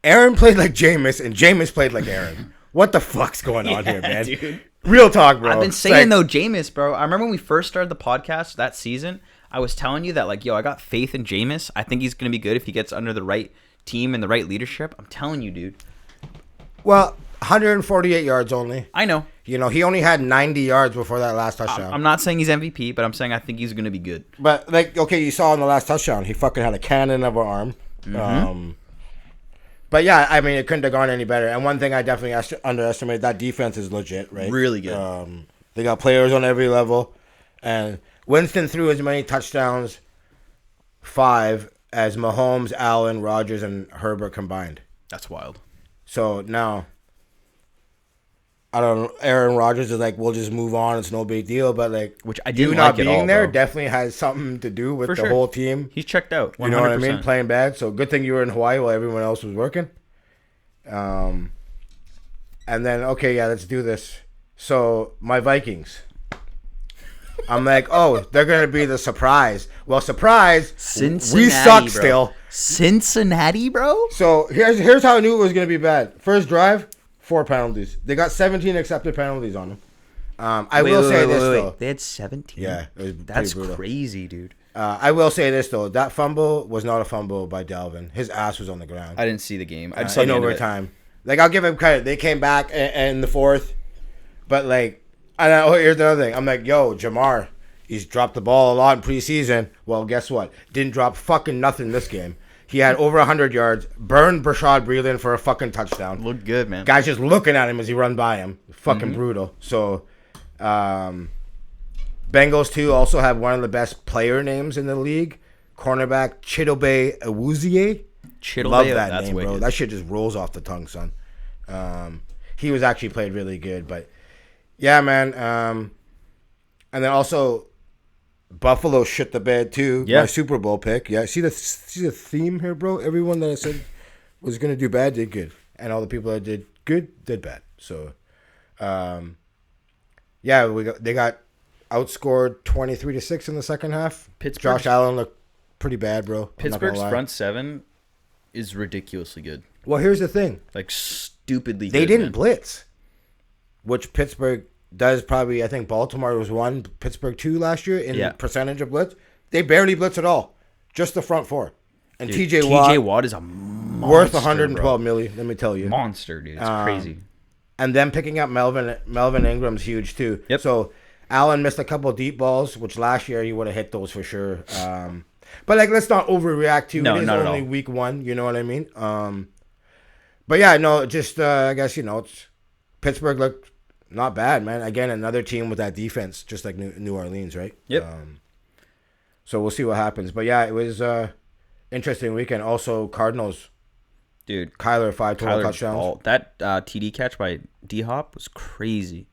Aaron played like Jameis, and Jameis played like Aaron. What the fuck's going on here, man? Dude. Real talk, bro. I've been saying, though, Jameis, bro. I remember when we first started the podcast that season, I was telling you that, like, yo, I got faith in Jameis. I think he's going to be good if he gets under the right team and the right leadership. I'm telling you, dude. Well, 148 yards only. I know. You know, he only had 90 yards before that last touchdown. I'm not saying he's MVP, but I'm saying I think he's going to be good. But, like, okay, you saw in the last touchdown, he fucking had a cannon of an arm. Mm-hmm. But, yeah, I mean, it couldn't have gone any better. And one thing I definitely underestimated, that defense is legit, right? Really good. They got players on every level. And Winston threw as many touchdowns, 5, as Mahomes, Allen, Rodgers, and Herbert combined. That's wild. So, now, I don't know, Aaron Rodgers is like, we'll just move on. It's no big deal. But, like, Which I didn't you not like at being all, there bro. definitely has something to do with For the sure. whole team. He's checked out. 100%. You know what I mean? Playing bad. So, good thing you were in Hawaii while everyone else was working. And then, okay, yeah, let's do this. So, my Vikings. I'm like, oh, they're going to be the surprise. Well, surprise, Cincinnati, we suck bro. still. Cincinnati, bro? So, here's how I knew it was going to be bad. First drive, 4 penalties. They got 17 accepted penalties on them. I will say this, though. They had 17? Yeah, it was That's pretty brutal. crazy, dude. I will say this, though. That fumble was not a fumble by Dalvin. His ass was on the ground. I didn't see the game. I just saw In the end of it. overtime. Like, I'll give him credit. They came back in the fourth. But, like, here's the other thing. I'm like, yo, Jamar, he's dropped the ball a lot in preseason. Well, guess what? Didn't drop fucking nothing this game. He had over 100 yards. Burned Brashad Breeland for a fucking touchdown. Looked good, man. Guys just looking at him as he run by him. Fucking brutal. So, Bengals too also have one of the best player names in the league. Cornerback Chidobe Awuzie. Love that name, bro. That shit just rolls off the tongue, son. He was actually played really good, but yeah, man. And then also Buffalo shit the bed too. Yeah. My Super Bowl pick. Yeah, see the theme here, bro. Everyone that I said was gonna do bad did good, and all the people that did good did bad. So, yeah, they got outscored 23-6 in the second half. Josh Allen looked pretty bad, bro. Pittsburgh's front seven is ridiculously good. Well, here's the thing. Like, stupidly They good, didn't man. blitz, which Pittsburgh does probably. I think Baltimore was 1, Pittsburgh 2 last year in percentage of blitz. They barely blitz at all. Just the front four. And Dude, TJ Watt is a monster, worth 112 million, let me tell you. Monster, dude. It's crazy. And then picking up Melvin Ingram's huge too. Yep. So Allen missed a couple of deep balls, which last year he would have hit those for sure. But like, let's not overreact to. No, it is not only at all. week 1. You know what I mean? But yeah, no, just I guess it's Pittsburgh looked not bad, man. Again, another team with that defense, just like New Orleans, right? Yep. So we'll see what happens. But yeah, it was interesting weekend. Also, Cardinals. Dude, Kyler 5 total touchdowns. That TD catch by D-Hop was crazy.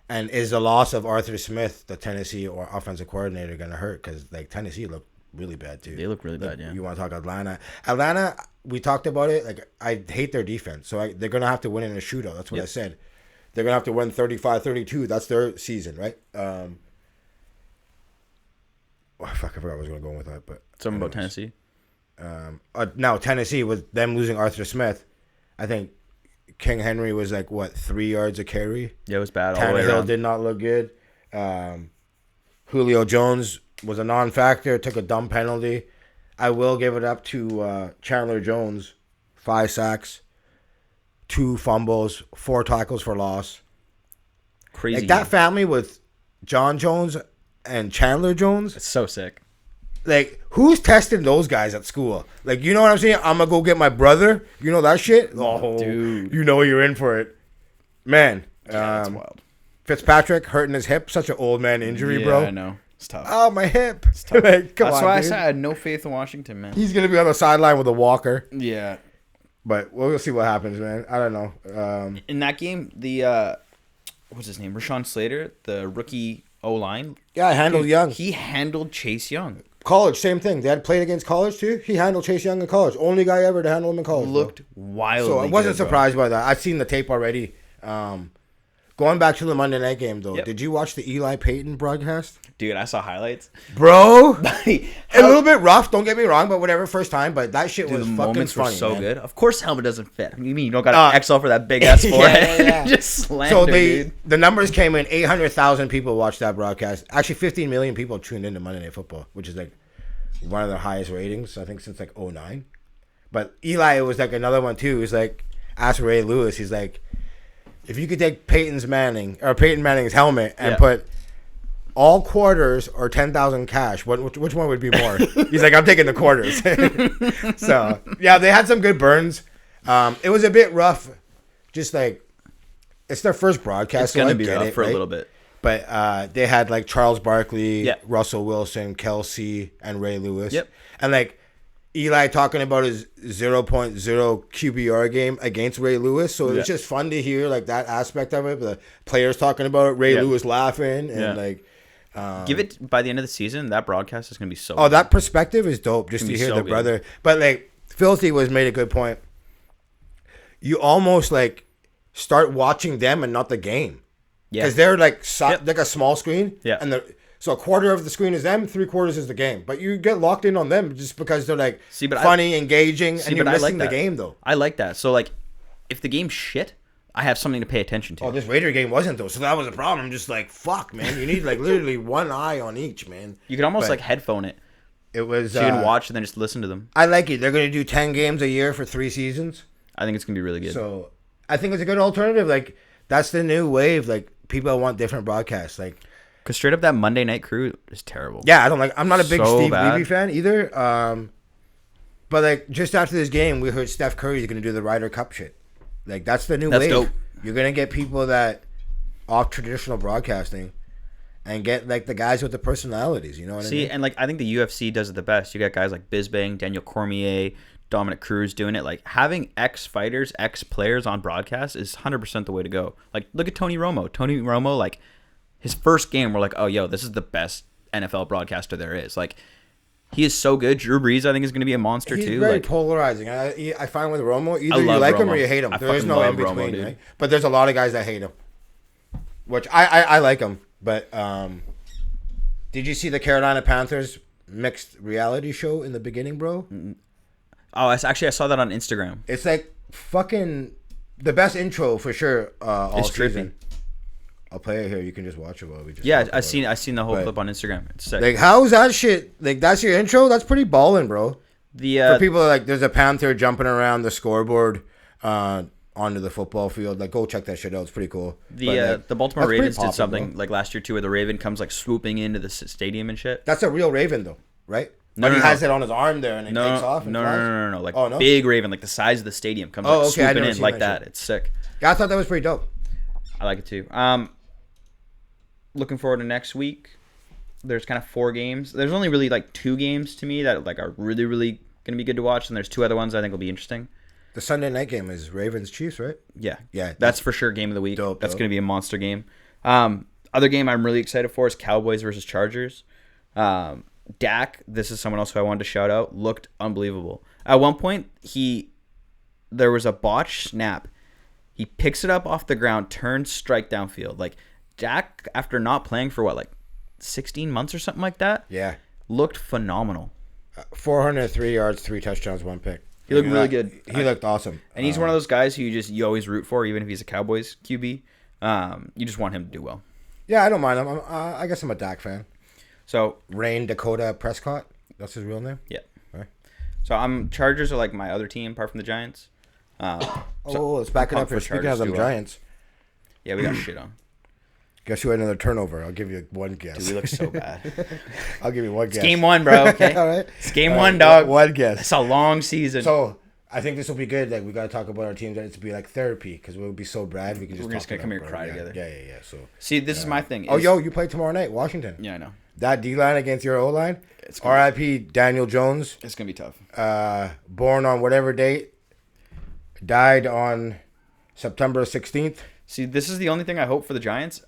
And is the loss of Arthur Smith, the Tennessee or offensive coordinator, going to hurt? Because like Tennessee looked really bad too. They look really bad, yeah. You want to talk Atlanta? Atlanta, we talked about it. Like, I hate their defense, so they're going to have to win in a shootout. That's what I said. They're going to have to win 35-32. That's their season, right? Oh, fuck, I forgot I was going to go with that. But Something about Tennessee. Now Tennessee, with them losing Arthur Smith, I think King Henry was like 3 yards a carry. Yeah, it was bad all the way Tannehill around. did not look good. Julio Jones was a non-factor, took a dumb penalty. I will give it up to Chandler Jones, 5 sacks, 2 fumbles, 4 tackles for loss. Crazy. Like, that family with John Jones and Chandler Jones, It's so sick. like, who's testing those guys at school? Like, you know what I'm saying? I'm going to go get my brother. You know that shit? Oh, dude. You know you're in for it. Man. Yeah, that's wild. Fitzpatrick hurting his hip. Such an old man injury, Yeah, bro. I know. It's tough. Oh, my hip. It's tough. Like, come That's on, why dude. I had no faith in Washington, man. He's going to be on the sideline with a walker. Yeah. But we'll see what happens, man. I don't know. In that game, the what's his name? Rashawn Slater, the rookie O-line. Yeah, I handled Young. He handled Chase Young. College, same thing. They had played against college, too. He handled Chase Young in college. Only guy ever to handle him in college. Looked wildly So I wasn't good, bro. surprised by that. I've seen the tape already. Going back to the Monday night game, though, Yep. did you watch the Eli Payton broadcast? Dude, I saw highlights. Bro, a little bit rough, don't get me wrong, but whatever, first time. But that shit Dude, was the fucking moments funny, were so man. good. Of course, helmet doesn't fit. You mean you don't got an XL for that big ass Yeah, forehead? yeah. Just slander, So dude. the numbers came in. 800,000 people watched that broadcast. Actually, 15 million people tuned into Monday Night Football, which is like one of the highest ratings, I think, since like 2009. But Eli was like another one too. He's like, ask Ray Lewis. He's like, if you could take Peyton Manning's helmet and put all quarters or 10,000 cash, which one would be more? He's like, I'm taking the quarters. So yeah, they had some good burns. It was a bit rough. Just like, it's their first broadcast. It's so gonna I be get rough it, for right? a little bit. But they had like Charles Barkley, Yeah. Russell Wilson, Kelsey, and Ray Lewis. Yep. And like Eli talking about his 0.0 QBR game against Ray Lewis. So it was just fun to hear like that aspect of it. The players talking about it, Ray Lewis laughing, and like give it by the end of the season. That broadcast is gonna be so. oh, that perspective is dope. Just to be hear so the good. brother. But like Filthy made a good point. You almost like start watching them and not the game. Because they're like like a small screen. Yeah. And so a quarter of the screen is them, 3/4 is the game. But you get locked in on them just because they're like funny, engaging, and you're missing the game though. I like that. So like, if the game's shit, I have something to pay attention to. Oh, this Raider game wasn't though, so that was a problem. I'm just like, fuck, man. You need like literally one eye on each, man. You could almost like headphone it. It was. So you can watch and then just listen to them. I like it. They're gonna do 10 games a year for 3 seasons. I think it's gonna be really good. So I think it's a good alternative. Like that's the new wave. Like people want different broadcasts. Like Because straight up, that Monday Night Crew is terrible. Yeah, I'm not a big So Steve bad. Levy fan either. But like just after this game, we heard Steph Curry's gonna do the Ryder Cup shit. Like that's the new That's wave. dope. You're gonna get people that off traditional broadcasting, and get like the guys with the personalities. You know what I mean? And like I think the UFC does it the best. You got guys like Bisbang, Daniel Cormier, Dominic Cruz doing it. Like having ex-fighters, ex-players on broadcast is 100% the way to go. Like look at Tony Romo. Tony Romo, like his first game, we're like, oh, yo, this is the best NFL broadcaster there is. Like he is so good. Drew Brees, I think, is going to be a monster He's too. very Like polarize. I find with Romo, either I you love like him Romo. or you hate him. I There is fucking no in love between, Romo, dude. right? But there's a lot of guys that hate him, which I like him. But did you see the Carolina Panthers mixed reality show in the beginning, bro? oh, I saw that on Instagram. It's like fucking the best intro for sure. All It's season. trippy. I'll play it here. You can just watch it while we just. Yeah, talk about I seen the whole But- clip on Instagram. It's sick. Like, how's that shit? Like, that's your intro? That's pretty ballin', bro. the For people like, there's a panther jumping around the scoreboard onto the football field. Like, go check that shit out. It's pretty cool. But, like, the Baltimore that's pretty Ravens poppin', did something bro. like last year too, where the Raven comes like swooping into the stadium and shit. That's a real raven, though, right? No, But he no, has no. it on his arm there, and it No, takes off. And no, flies? no. Like Oh, no? big Raven, like the size of the stadium, comes Oh, like okay, I swooping never in seen like that that. shit. It's sick. Yeah, I thought that was pretty dope. I like it too. Looking forward to next week. There's kind of 4 games. There's only really like 2 games to me that like are really, really gonna be good to watch, and there's 2 other ones I think will be interesting. The Sunday night game is Ravens Chiefs, right? Yeah, Yeah, that's for sure game of the week. dope, That's dope. gonna be a monster game. Other game I'm really excited for is Cowboys versus Chargers. Dak, this is someone else who I wanted to shout out, looked unbelievable. At one point, there was a botched snap. He picks it up off the ground, turns strike downfield. Like Dak, after not playing for what, like 16 months or something like that, Yeah. looked phenomenal. 403 yards, 3 touchdowns, 1 pick. He looked really good. He looked awesome. And he's one of those guys who you always root for, even if he's a Cowboys QB. You just want him to do well. Yeah, I don't mind him. I guess I'm a Dak fan. So Rain Dakota Prescott. That's his real name. yeah. Right. So Chargers are like my other team apart from the Giants. Let's back it up here. for Speaking Chargers of them do well. Giants, Yeah, we got shit on. guess who had another turnover? I'll give you one guess. Dude, we look so bad. I'll give you one guess. It's game 1, bro. Okay. All right. It's game All 1, right, dog. One guess. It's a long season. So I think this will be good. Like we got to talk about our teams. That it's be like therapy because we'll be so bad. We can just We're just talk gonna it come up, here and bro. cry together. Yeah. So See, this is my thing. oh, yo, you play tomorrow night, Washington. Yeah, I know. That D line against your O line. It's gonna R.I.P. Daniel Jones. It's gonna be tough. Born on whatever date. Died on September 16th. See, this is the only thing I hope for the Giants.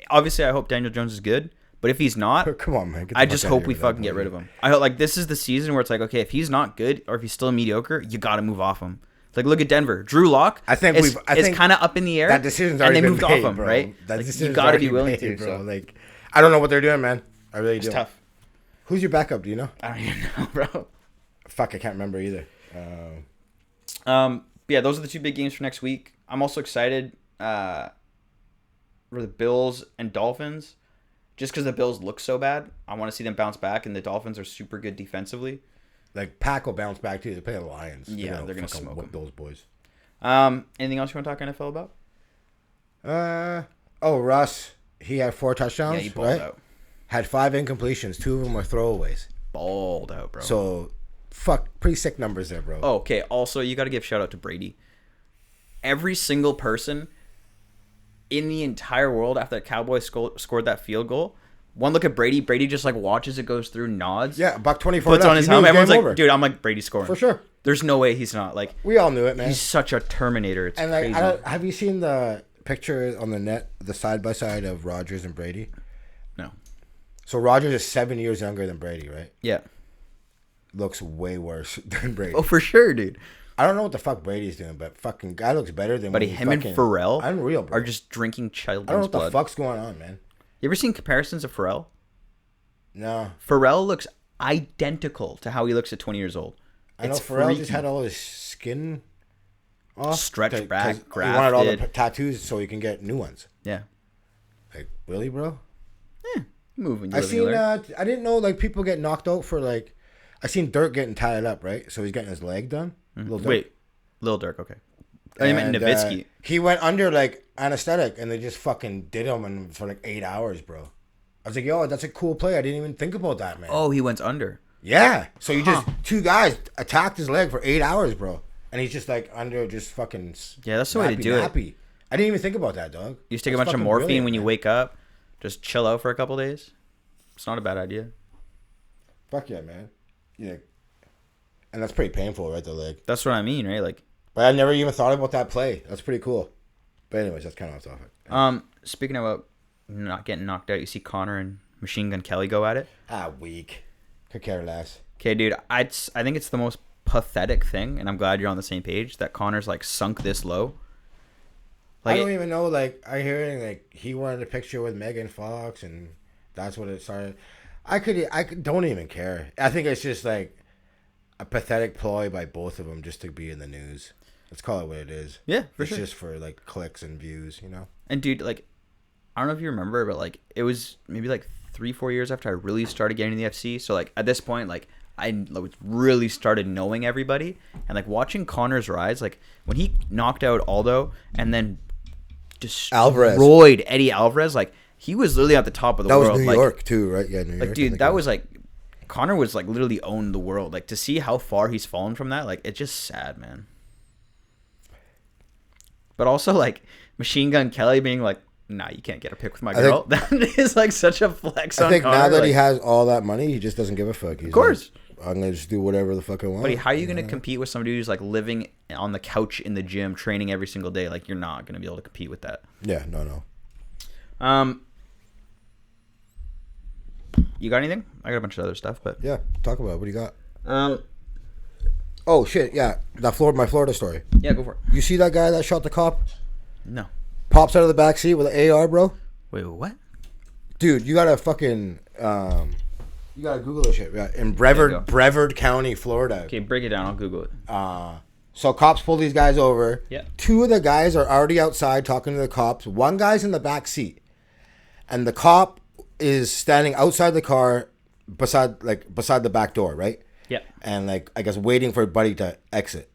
Obviously, I hope Daniel Jones is good, but if he's not, Come on, man. Get the I fuck just outta hope here we with that fucking get rid of him. I hope like this is the season where it's like, okay, if he's not good or if he's still mediocre, you got to move off him. Like look at Denver, Drew Lock. I think is think kind of up in the air. That decision's and already they been moved made, off him, bro. right? That Like, decision's you got to be already willing made, to, bro. so. Like, I don't know what they're doing, man. I really It's don't. tough. Who's your backup? Do you know? I don't even know, bro. Fuck, I can't remember either. Yeah, those are the 2 big games for next week. I'm also excited for the Bills and Dolphins. Just because the Bills look so bad, I want to see them bounce back, and the Dolphins are super good defensively. Like Pack will bounce back too. They play the Lions. Yeah, they're gonna fucking smoke whip 'em. those boys. Anything else you want to talk NFL about? Russ. He had 4 touchdowns. Yeah, he balled right? out. Had 5 incompletions. 2 of them were throwaways. Balled out, bro. So, pretty sick numbers there, bro. Oh, okay. Also, you got to give shout out to Brady. Every single person in the entire world after the Cowboys scored that field goal, one look at Brady. Brady just like watches it goes through, nods, Yeah, $1.24. puts on his You knew it helmet. was Everyone's game like, over. dude, I'm like Brady scoring For sure. There's no way he's not. Like We all knew it, man. he's such a Terminator. It's And like, crazy. have you seen the picture on the net, the side by side of Rodgers and Brady? No. So Rodgers is 7 years younger than Brady, right? Yeah. Looks way worse than Brady. Oh, for sure, dude. I don't know what the fuck Brady's doing, but fucking guy looks better than. But when he him and fucking- Pharrell unreal, bro. are just drinking I don't know children's what the blood. fuck's going on, man. You ever seen comparisons of Pharrell? No, Pharrell looks identical to how he looks at 20 years old. I know It's Pharrell just freaky. had all his skin off, Stretched back, 'cause he wanted all the grafted. tattoos so he can get new ones. Yeah. Like really, bro? Moving. I seen. I didn't know like people get knocked out for like. I seen Dirk getting tied up, right? So he's getting his leg done. Lil Durk. Wait. Lil Durk, okay. Oh, you meant And, Nowitzki. he went under like anesthetic, and they just fucking did him for like 8 hours, bro. I was like, yo, that's a cool play. I didn't even think about that, man. Oh, he went under. Yeah. So you just, two guys attacked his leg for 8 hours, bro. And he's just like under just fucking. Yeah, that's the way to do it. I didn't even think about that, dog. You just take a bunch of morphine when you wake up. Just chill out for a couple days. It's not a bad idea. Fuck yeah, man. Yeah. And that's pretty painful, right, the leg. That's what I mean, right? Like. But I never even thought about that play. That's pretty cool. But anyways, that's kind of off topic. Speaking about not getting knocked out, you see Connor and Machine Gun Kelly go at it. Weak. Could care less. Okay, dude. I think it's the most pathetic thing, and I'm glad you're on the same page, that Connor's like sunk this low. Like, I don't even know. Like, I hear like he wanted a picture with Megan Fox, and that's what it started. I don't even care. I think it's just like a pathetic ploy by both of them just to be in the news. Let's call it what it is. Yeah, for sure. It's just for like clicks and views, you know. And dude, like, I don't know if you remember, but like it was maybe like 3-4 years after I really started getting into the FC. So like at this point, like I really started knowing everybody, and like watching Connor's rise, like when he knocked out Aldo and then destroyed Eddie Alvarez, like he was literally at the top of the world. That was New York too, right? Yeah, New York. Like, dude, that was like Connor was like literally owned the world. Like to see how far he's fallen from that, like it's just sad, man. But also like Machine Gun Kelly being like, nah, you can't get a pic with my girl. That is like such a flex on Connor. I think now that he has all that money, he just doesn't give a fuck. He's of course. Like, I'm going to just do whatever the fuck I want. But how are you going to compete with somebody who's like living on the couch in the gym, training every single day? Like, you're not going to be able to compete with that. Yeah, no. You got anything? I got a bunch of other stuff, but yeah, talk about it. What do you got? Oh shit, yeah, my Florida story. Yeah, go for it. You see that guy that shot the cop? No. Pops out of the back seat with an AR, bro. Wait, what? Dude, you gotta fucking you gotta Google this shit. In Brevard County, Florida. Okay, break it down. I'll Google it. So cops pull these guys over. Yeah. 2 of the guys are already outside talking to the cops. 1 guy's in the back seat, and the cop is standing outside the car, beside the back door, right? Yeah. And like I guess waiting for Buddy to exit,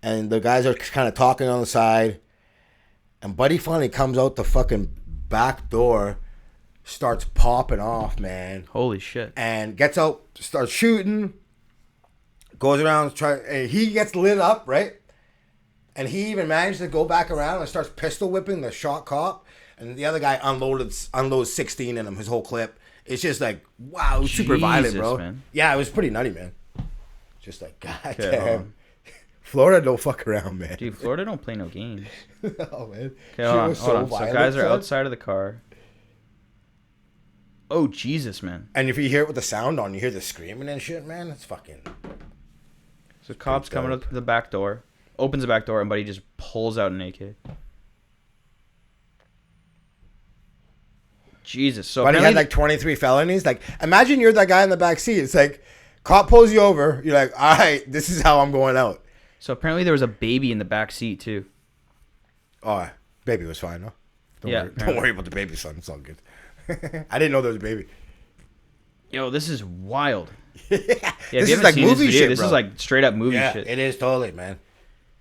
and the guys are kind of talking on the side, and Buddy finally comes out the fucking back door, starts popping off, man. Holy shit. And gets out, starts shooting, goes around, and he gets lit up, right? And he even managed to go back around and starts pistol whipping the shot cop. And the other guy unloads 16 in him, his whole clip. It's just like, wow, super violent, bro. Man. Yeah, it was pretty nutty, man. Just like, goddamn. Florida don't fuck around, man. Dude, Florida don't play no games. Oh, man. Okay, hold on. So guys are outside of the car. Oh, Jesus, man. And if you hear it with the sound on, you hear the screaming and shit, man. It's fucking... So cops coming up to the back door. Opens the back door, and Buddy just pulls out an AK. Jesus. So Buddy had like 23 felonies. Like, imagine you're that guy in the back seat. It's like, cop pulls you over. You're like, all right, this is how I'm going out. So apparently there was a baby in the back seat too. Oh, baby was fine, no? Don't worry about the baby, son. It's all good. I didn't know there was a baby. Yo, this is wild. Yeah, this is like movie shit, bro. This is like straight up movie shit. It is totally, man.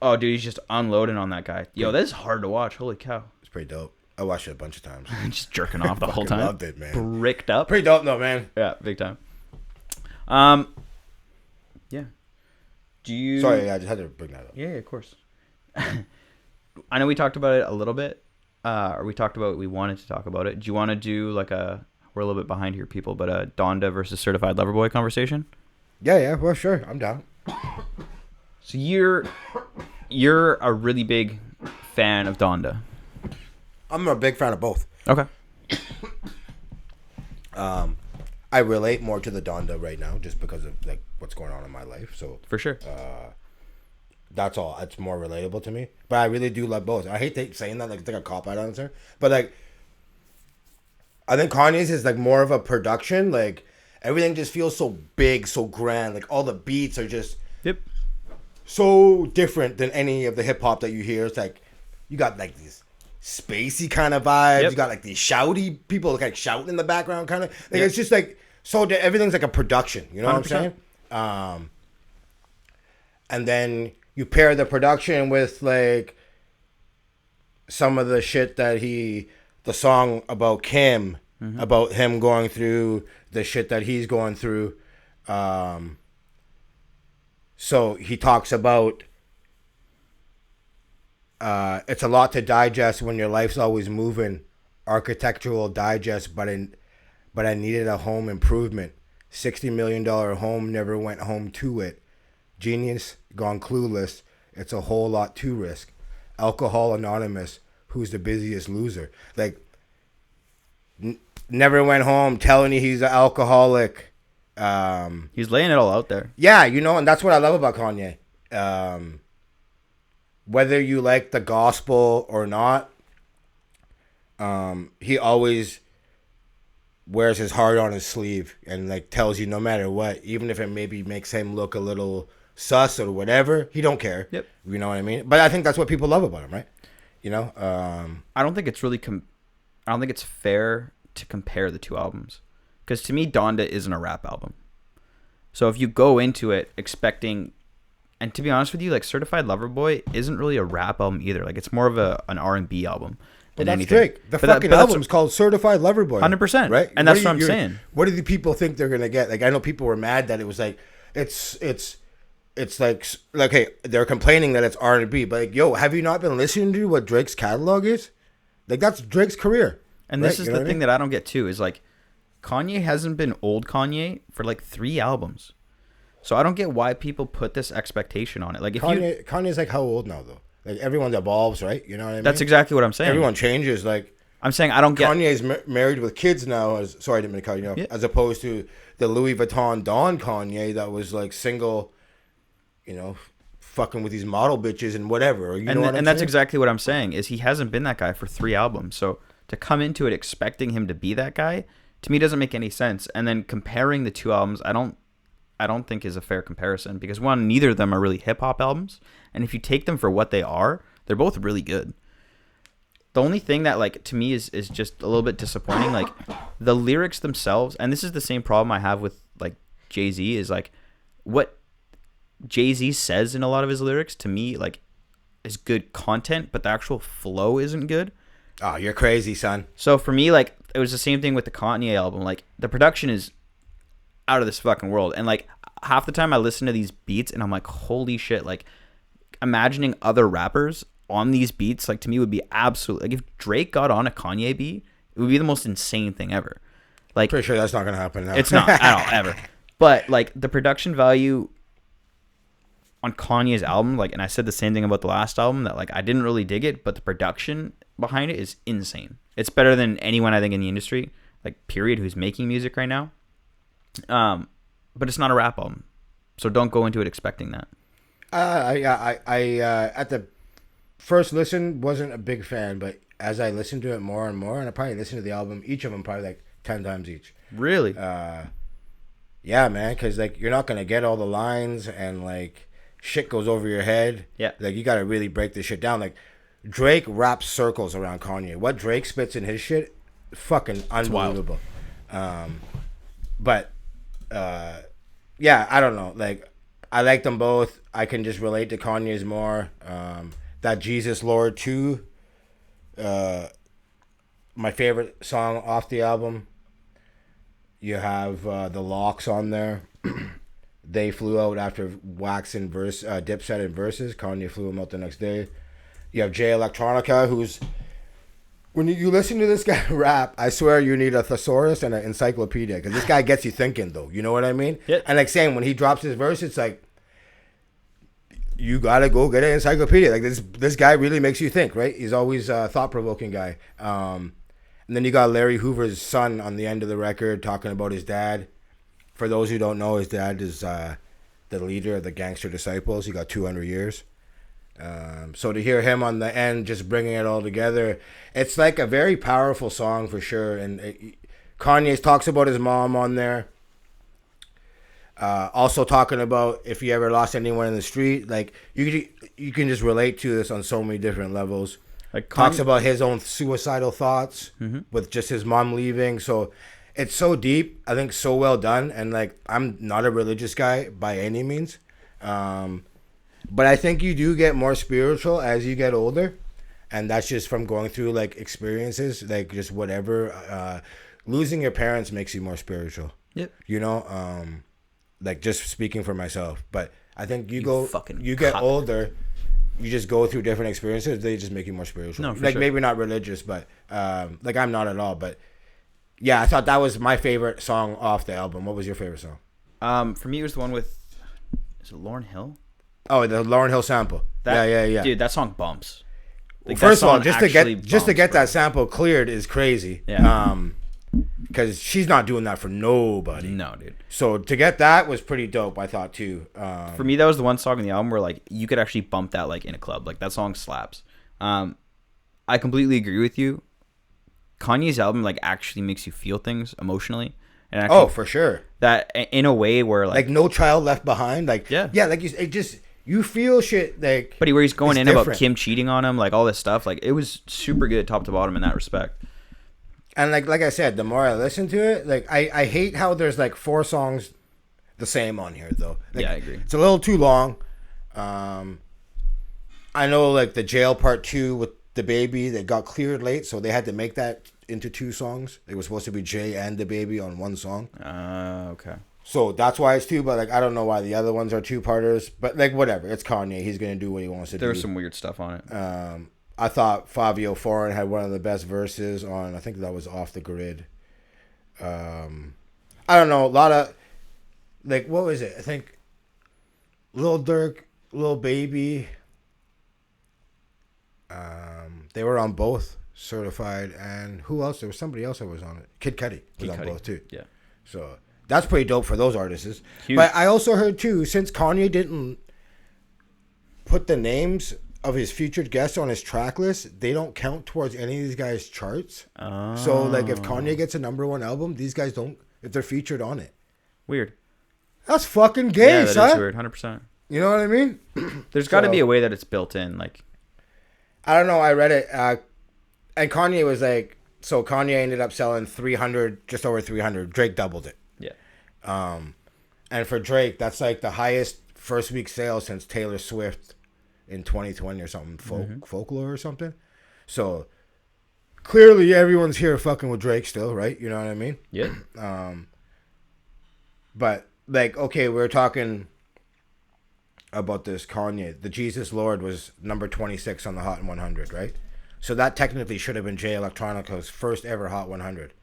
Oh, dude, he's just unloading on that guy. Yo, this is hard to watch. Holy cow. It's pretty dope. I watched it a bunch of times. Just jerking off the whole time. Loved it, man. Bricked up. Pretty dope, though, man. Yeah, big time. Yeah. Do you... Sorry, I just had to bring that up. Yeah, of course. I know we talked about it a little bit. Or we wanted to talk about it. Do you want to do like we're a little bit behind here, people, but a Donda versus Certified Lover Boy conversation? Yeah, well, sure. I'm down. So you're a really big fan of Donda. I'm a big fan of both. Okay. I relate more to the Donda right now just because of like what's going on in my life. So for sure. That's all. It's more relatable to me. But I really do love both. I hate saying that like it's like a cop-out answer. But like I think Kanye's is like more of a production. Like everything just feels so big, so grand. Like all the beats are just so different than any of the hip hop that you hear. It's like you got like these spacey kind of vibes. You got like these shouty people like shouting in the background kind of. Like it's just like so everything's like a production. You know 100%. What I'm saying? And then you pair the production with like some of the shit that the song about Kim about him going through the shit that he's going through. So he talks about it's a lot to digest when your life's always moving. Architectural digest, but I needed a home improvement. $60 million home, never went home to it. Genius, gone clueless. It's a whole lot to risk. Alcohol Anonymous, who's the busiest loser? Like, never went home, telling you he's an alcoholic. He's laying it all out there. Yeah, and that's what I love about Kanye. Whether you like the gospel or not, he always wears his heart on his sleeve and like tells you no matter what, even if it maybe makes him look a little sus or whatever, he don't care. Yep. You know what I mean? But I think that's what people love about him, right? I don't think it's really I don't think it's fair to compare the two albums, because to me Donda isn't a rap album. So if you go into it expecting, and to be honest with you, like Certified Lover Boy isn't really a rap album either. Like it's more of an R&B album. But that's Drake. The fucking album's called Certified Lover Boy. 100%. Right? And that's what I'm saying. What do the people think they're going to get? Like, I know people were mad that it was like, it's like, hey, they're complaining that it's R&B. But like, yo, have you not been listening to what Drake's catalog is? Like, that's Drake's career. And this is the thing that I don't get too, is like, Kanye hasn't been old Kanye for like 3 albums. So I don't get why people put this expectation on it. Like, if Kanye's like how old now, though? Like, everyone evolves, right? You know what I mean? That's exactly what I'm saying. Everyone changes. Like, I'm saying I don't get... Kanye's married with kids now. Sorry, I didn't mean to cut you off. Yeah. As opposed to the Louis Vuitton Don Kanye that was like single, fucking with these model bitches and whatever. And that's exactly what I'm saying, is he hasn't been that guy for 3 albums. So to come into it expecting him to be that guy, to me, doesn't make any sense. And then comparing the 2 albums, I don't think is a fair comparison, because one, neither of them are really hip hop albums, and if you take them for what they are, they're both really good. The only thing that, like, to me is just a little bit disappointing, like the lyrics themselves, and this is the same problem I have with like Jay-Z, is like what Jay-Z says in a lot of his lyrics to me like is good content, but the actual flow isn't good. Oh, you're crazy, son. So for me, like, it was the same thing with the Kanye album. Like, the production is out of this fucking world, and like half the time I listen to these beats and I'm like, holy shit, like imagining other rappers on these beats, like, to me would be absolutely, like, if Drake got on a Kanye beat, it would be the most insane thing ever. Like, pretty sure that's not gonna happen now. It's not at all, ever. But like the production value on Kanye's album, like, and I said the same thing about the last album, that like I didn't really dig it, but the production behind it is insane. It's better than anyone I think in the industry, like, period, who's making music right now. But it's not a rap album, so don't go into it expecting that. I at the first listen wasn't a big fan, but as I listened to it more and more, and I probably listened to the album, each of them probably like 10 times each. Really? Yeah, man, because like you're not gonna get all the lines, and like shit goes over your head. Yeah. Like, you gotta really break this shit down. Like, Drake wraps circles around Kanye. What Drake spits in his shit, fucking unbelievable. But yeah, I don't know. Like, I like them both. I can just relate to Kanye's more. That Jesus Lord 2, my favorite song off the album. You have the Locks on there. They flew out after Wax and Dipset in verses. Kanye flew him out the next day. You have Jay Electronica, who's... When you listen to this guy rap, I swear you need a thesaurus and an encyclopedia, because this guy gets you thinking, though. You know what I mean? Yeah. And like saying, when he drops his verse, it's like, you gotta go get an encyclopedia. Like, this guy really makes you think, right? He's always a thought-provoking guy. And then you got Larry Hoover's son on the end of the record talking about his dad. For those who don't know, his dad is the leader of the Gangster Disciples. He got 200 years. So to hear him on the end just bringing it all together, it's like a very powerful song for sure. And Kanye talks about his mom on there. Also talking about if you ever lost anyone in the street, like you can just relate to this on so many different levels. Like, talks about his own suicidal thoughts with just his mom leaving. So it's so deep. I think so well done. And like, I'm not a religious guy by any means. But I think you do get more spiritual as you get older. And that's just from going through like experiences, like just whatever. losing your parents makes you more spiritual. Yep. You know, like just speaking for myself, but I think you get cuck. older, you just go through different experiences. They just make you more spiritual. No, for like sure. maybe not religious, but like I'm not at all. But yeah, I thought that was my favorite song off the album. What was your favorite song? For me, it was the one with, is it Lauryn Hill? Oh, the Lauryn Hill sample. Yeah. Dude, that song bumps. Like, First of all, that just song to get bro. that sample cleared is crazy. Yeah. Because she's not doing that for nobody. No, dude. So to get that was pretty dope, I thought too. For me, that was the one song in the album where like you could actually bump that like in a club. Like that song slaps. I completely agree with you. Kanye's album like actually makes you feel things emotionally, and actually, for sure. That in a way where like No Child Left Behind. Like yeah, like you feel shit like. But where he's going in different. about Kim cheating on him, like all this stuff, like it was super good top to bottom in that respect. And like I said, the more I listen to it, like I hate how there's like 4 songs the same on here though. Like, yeah, I agree. It's a little too long. I know like the Jail Part 2 with the baby that got cleared late, so they had to make that into 2 songs. It was supposed to be Jay and the baby on one song. Okay. So that's why it's 2, but like I don't know why the other ones are 2-parters. But like whatever, it's Kanye. He's gonna do what he wants to do. There was some weird stuff on it. I thought Fabio Foreign had one of the best verses on, I think that was Off the Grid. I don't know, a lot of, like, what was it? I think Lil Durk, Lil Baby, they were on both Certified, and who else? There was somebody else that was on it. Kid Cudi was on both too. Yeah. So that's pretty dope for those artists. Huge. But I also heard too, since Kanye didn't put the names of his featured guests on his track list, they don't count towards any of these guys' charts. Oh. So like if Kanye gets a #1 album, these guys don't, if they're featured on it. Weird. That's fucking gay, Yeah, that son. is weird, 100%. You know what I mean? There's got to be a way that it's built in, like. I don't know. I read it, and Kanye was like, so Kanye ended up selling 300, just over 300. Drake doubled it. Yeah. And for Drake, that's like the highest first week sales since Taylor Swift in 2020 or something, folklore or something. So clearly everyone's here fucking with Drake still, right? You know what I mean? Yeah. But like, okay, we were talking about this Kanye. The Jesus Lord was number 26 on the Hot 100, right? So that technically should have been Jay Electronica's first ever Hot 100.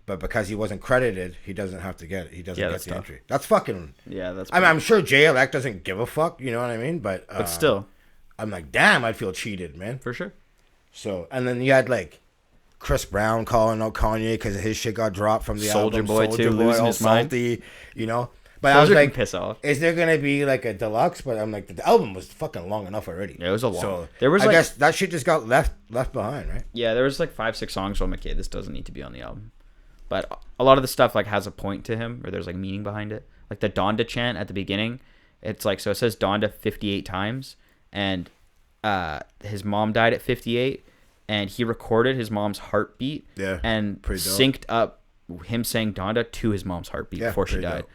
But because he wasn't credited, he doesn't have to get it. He doesn't get the entry. That's fucking... Yeah, that's... I'm sure Jay Elect doesn't give a fuck, you know what I mean? But still. I'm like, damn, I'd feel cheated, man. For sure. So, and then you had like Chris Brown calling out Kanye because his shit got dropped from the Soulja album. Boy too, losing all his mind. salty, you know? But Soulja I was like, can piss off. Is there going to be like a deluxe? But I'm like, the album was fucking long enough already. Yeah, it was a long. So there was I like, guess that shit just got left behind, right? Yeah, there was like 5-6 songs. So I'm like, okay, this doesn't need to be on the album. But a lot of the stuff like has a point to him, or there's like meaning behind it. Like the Donda chant at the beginning, it's like, so it says Donda 58 times, and his mom died at 58, and he recorded his mom's heartbeat, and synced up him saying Donda to his mom's heartbeat before she died. Dope.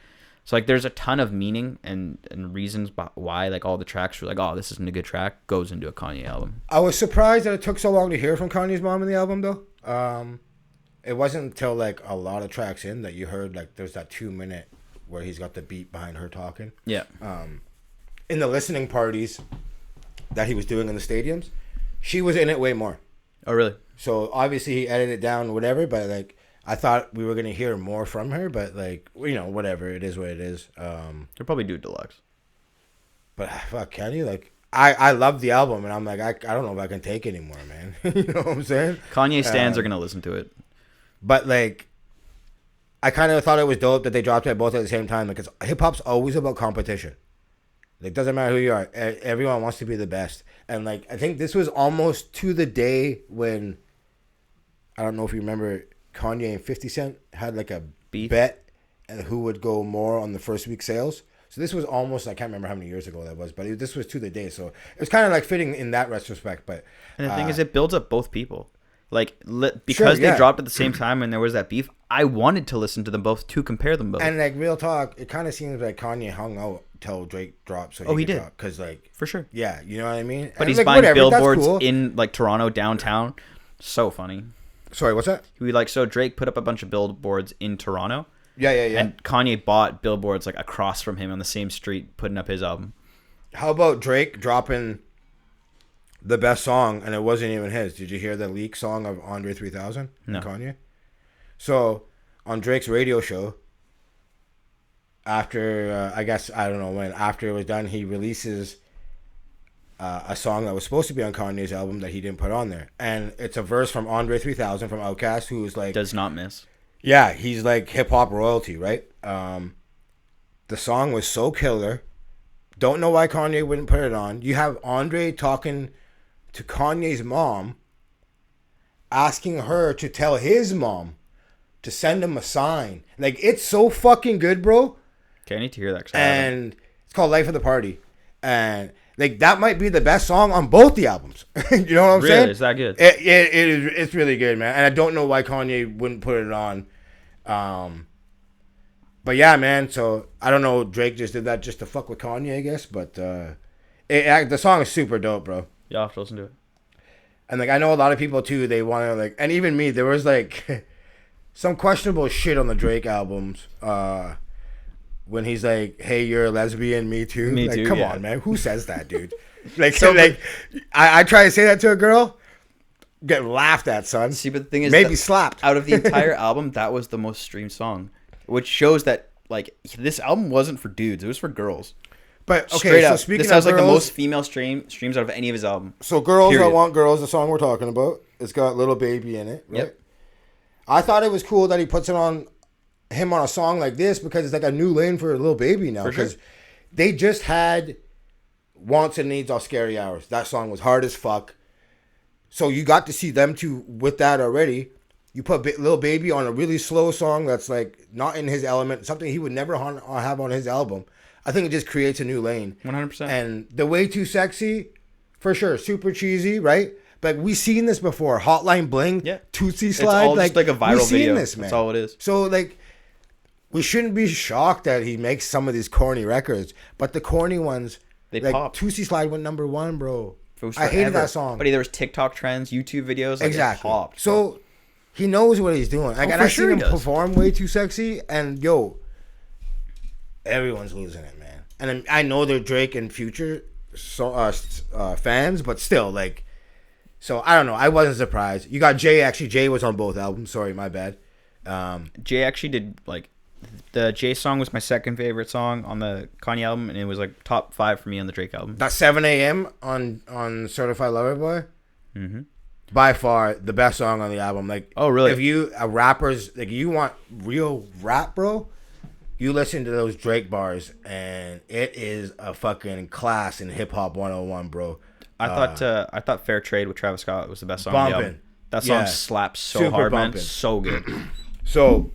So like, there's a ton of meaning and reasons why like all the tracks were like, oh, this isn't a good track, goes into a Kanye album. I was surprised that it took so long to hear from Kanye's mom in the album, though. It wasn't until like a lot of tracks in that you heard like there's that 2-minute where he's got the beat behind her talking. Yeah. In the listening parties that he was doing in the stadiums, she was in it way more. Oh, really? So obviously he edited it down, whatever. But like, I thought we were gonna hear more from her. But like, you know, whatever. It is what it is. They'll probably do deluxe. But fuck, can you like? I love the album, and I'm like, I don't know if I can take it anymore, man. You know what I'm saying? Kanye stans are gonna listen to it. But like, I kind of thought it was dope that they dropped it both at the same time, because hip hop's always about competition. Like, doesn't matter who you are, everyone wants to be the best. And like, I think this was almost to the day when, I don't know if you remember, Kanye and 50 Cent had like a bet and who would go more on the first week sales. So this was almost, I can't remember how many years ago that was, but this was to the day. So it was kind of like fitting in that retrospect. But and the thing is, it builds up both people. Like, because they dropped at the same time and there was that beef, I wanted to listen to them both to compare them both. And like, real talk, it kind of seems like Kanye hung out till Drake dropped. So he did. Because like, for sure. Yeah, you know what I mean? But and he's like, buying whatever, billboards cool. in like Toronto downtown. So funny. Sorry, what's that? So Drake put up a bunch of billboards in Toronto. Yeah. And Kanye bought billboards like across from him on the same street, putting up his album. How about Drake dropping the best song and it wasn't even his? Did you hear the leak song of Andre 3000 No. and Kanye? So on Drake's radio show, after I guess I don't know when, after it was done, he releases a song that was supposed to be on Kanye's album that he didn't put on there, and it's a verse from Andre 3000 from Outkast, who is like Does not miss. Yeah, he's like hip hop royalty, right? The song was so killer. Don't know why Kanye wouldn't put it on. You have Andre talking to Kanye's mom, asking her to tell his mom to send him a sign. Like, it's so fucking good, bro. Okay, I need to hear that. And it's called Life of the Party. And like, that might be the best song on both the albums. You know what I'm saying? Really? Is that good? It is. It's really good, man. And I don't know why Kanye wouldn't put it on. But yeah, man. So I don't know. Drake just did that just to fuck with Kanye, I guess. But the song is super dope, bro. Y'all have to listen to it. And like, I know a lot of people too. They want to like, and even me. There was like some questionable shit on the Drake albums. When he's like, "Hey, you're a lesbian, me too." Me like, too. Come yeah. on, man. Who says that, dude? Like, so like, I try to say that to a girl, get laughed at, son. See, but the thing is, maybe slapped. Out of the entire album, that was the most streamed song, which shows that like this album wasn't for dudes; it was for girls. But okay, Straight so up, speaking this of has girls, like the most female streams out of any of his albums. So girls Period. that want girls, the song we're talking about, it's got Little Baby in it, right? Yep. I thought it was cool that he puts it on him on a song like this because it's like a new lane for Little Baby now. Because they just had Wants and Needs off Scary Hours. That song was hard as fuck. So you got to see them two with that already. You put Little Baby on a really slow song that's like not in his element, something he would never have on his album. I think it just creates a new lane. 100%. And the Way Too Sexy, for sure, super cheesy, right? But we've seen this before. Hotline Bling, yeah. Tootsie Slide. It's all just like a viral we've video. Seen this, man. That's all it is. So like, we shouldn't be shocked that he makes some of these corny records, but the corny ones, they like pop. Tootsie Slide went #1, bro. I hated that song. But there was TikTok trends, YouTube videos, like exactly. It popped. So he knows what he's doing. Like, and I seen him perform Way Too Sexy, and yo, everyone's losing it, man. And I know they're Drake and Future fans, but still, like, so I don't know. I wasn't surprised. You got Jay. Actually, Jay was on both albums. Sorry, my bad. Jay actually did like the Jay song was my second favorite song on the Kanye album, and it was like top 5 for me on the Drake album. That 7 a.m. on Certified Lover Boy. Mm-hmm. By far the best song on the album. Like, oh really? If you rappers, like, you want real rap, bro, you listen to those Drake bars, and it is a fucking class in hip hop 101, bro. I thought Fair Trade with Travis Scott was the best song bumping. on the album. That song slaps so super hard, bumping. man. So good. So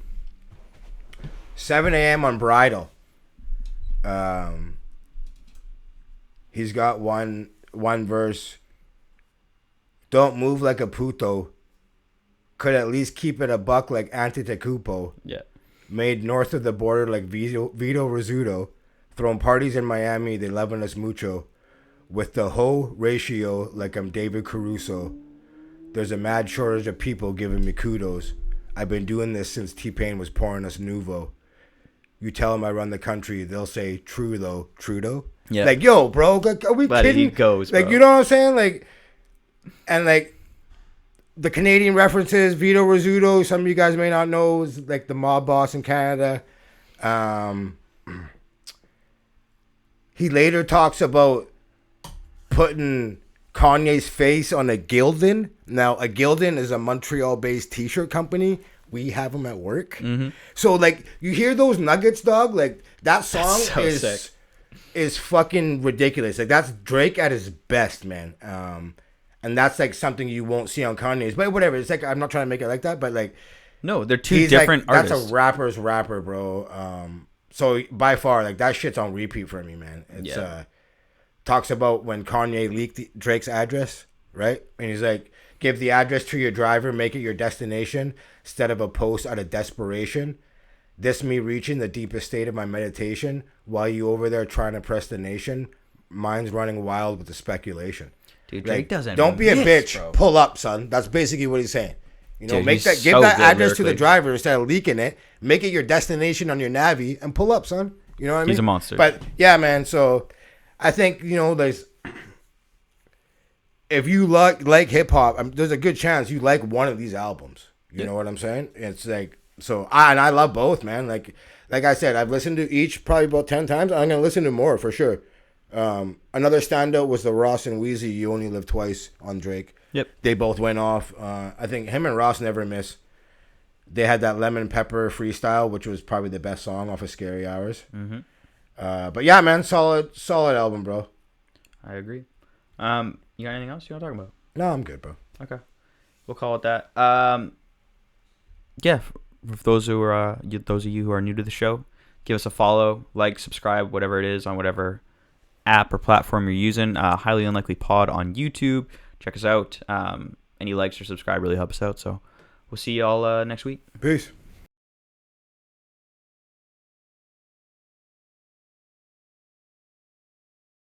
7 a.m. on Bridal. He's got one verse. Don't move like a puto. Could at least keep it a buck like Antetokounmpo. Yeah. Made north of the border like Vito Rizzuto. Throwing parties in Miami, they loving us mucho. With the hoe ratio like I'm David Caruso. There's a mad shortage of people giving me kudos. I've been doing this since T-Pain was pouring us Nuvo. You tell them I run the country, they'll say, true though, Trudeau. Yeah. Like, yo, bro, are we but kidding? He goes, bro. Like, you know what I'm saying? Like, and like, the Canadian references, Vito Rizzuto, some of you guys may not know, is like the mob boss in Canada. He later talks about putting Kanye's face on a Gildan. Now, a Gildan is a Montreal-based t-shirt company. We have them at work. Mm-hmm. So, like, you hear those nuggets, dog? Like, that song so is fucking ridiculous. Like, that's Drake at his best, man. And that's, like, something you won't see on Kanye's. But whatever. It's like, I'm not trying to make it like that, but, like... No, they're two different artists. That's a rapper's rapper, bro. So, by far, like, that shit's on repeat for me, man. It's, talks about when Kanye leaked Drake's address, right? And he's like, give the address to your driver, make it your destination, instead of a post out of desperation. This me reaching the deepest state of my meditation, while you over there trying to press the nation. Mine's running wild with the speculation. Dude, Drake doesn't Don't be a bitch. Bro. Pull up, son. That's basically what he's saying. You know, Dude, make he's that, give so that good address to the lyrically. driver instead of leaking it. Make it your destination on your Navi and pull up, son. You know what I mean? He's a monster. But yeah, man. So I think there's if you like hip hop, there's a good chance you like one of these albums. You know what I'm saying? It's like so. I love both, man. Like I said, I've listened to each probably about 10 times. I'm gonna listen to more for sure. Another standout was the Ross and Wheezy "You Only Live Twice" on Drake. Yep. They both went off. I think him and Ross never miss. They had that Lemon Pepper freestyle, which was probably the best song off of Scary Hours. Mm-hmm. But yeah, man, solid album, bro. I agree. You got anything else you want to talk about? No, I'm good, bro. Okay, we'll call it that. Yeah, for those who are those of you who are new to the show, give us a follow, like, subscribe, whatever it is on whatever app or platform you're using. Highly Unlikely Pod on YouTube. Check us out. Any likes or subscribe really help us out. So we'll see y'all next week. Peace.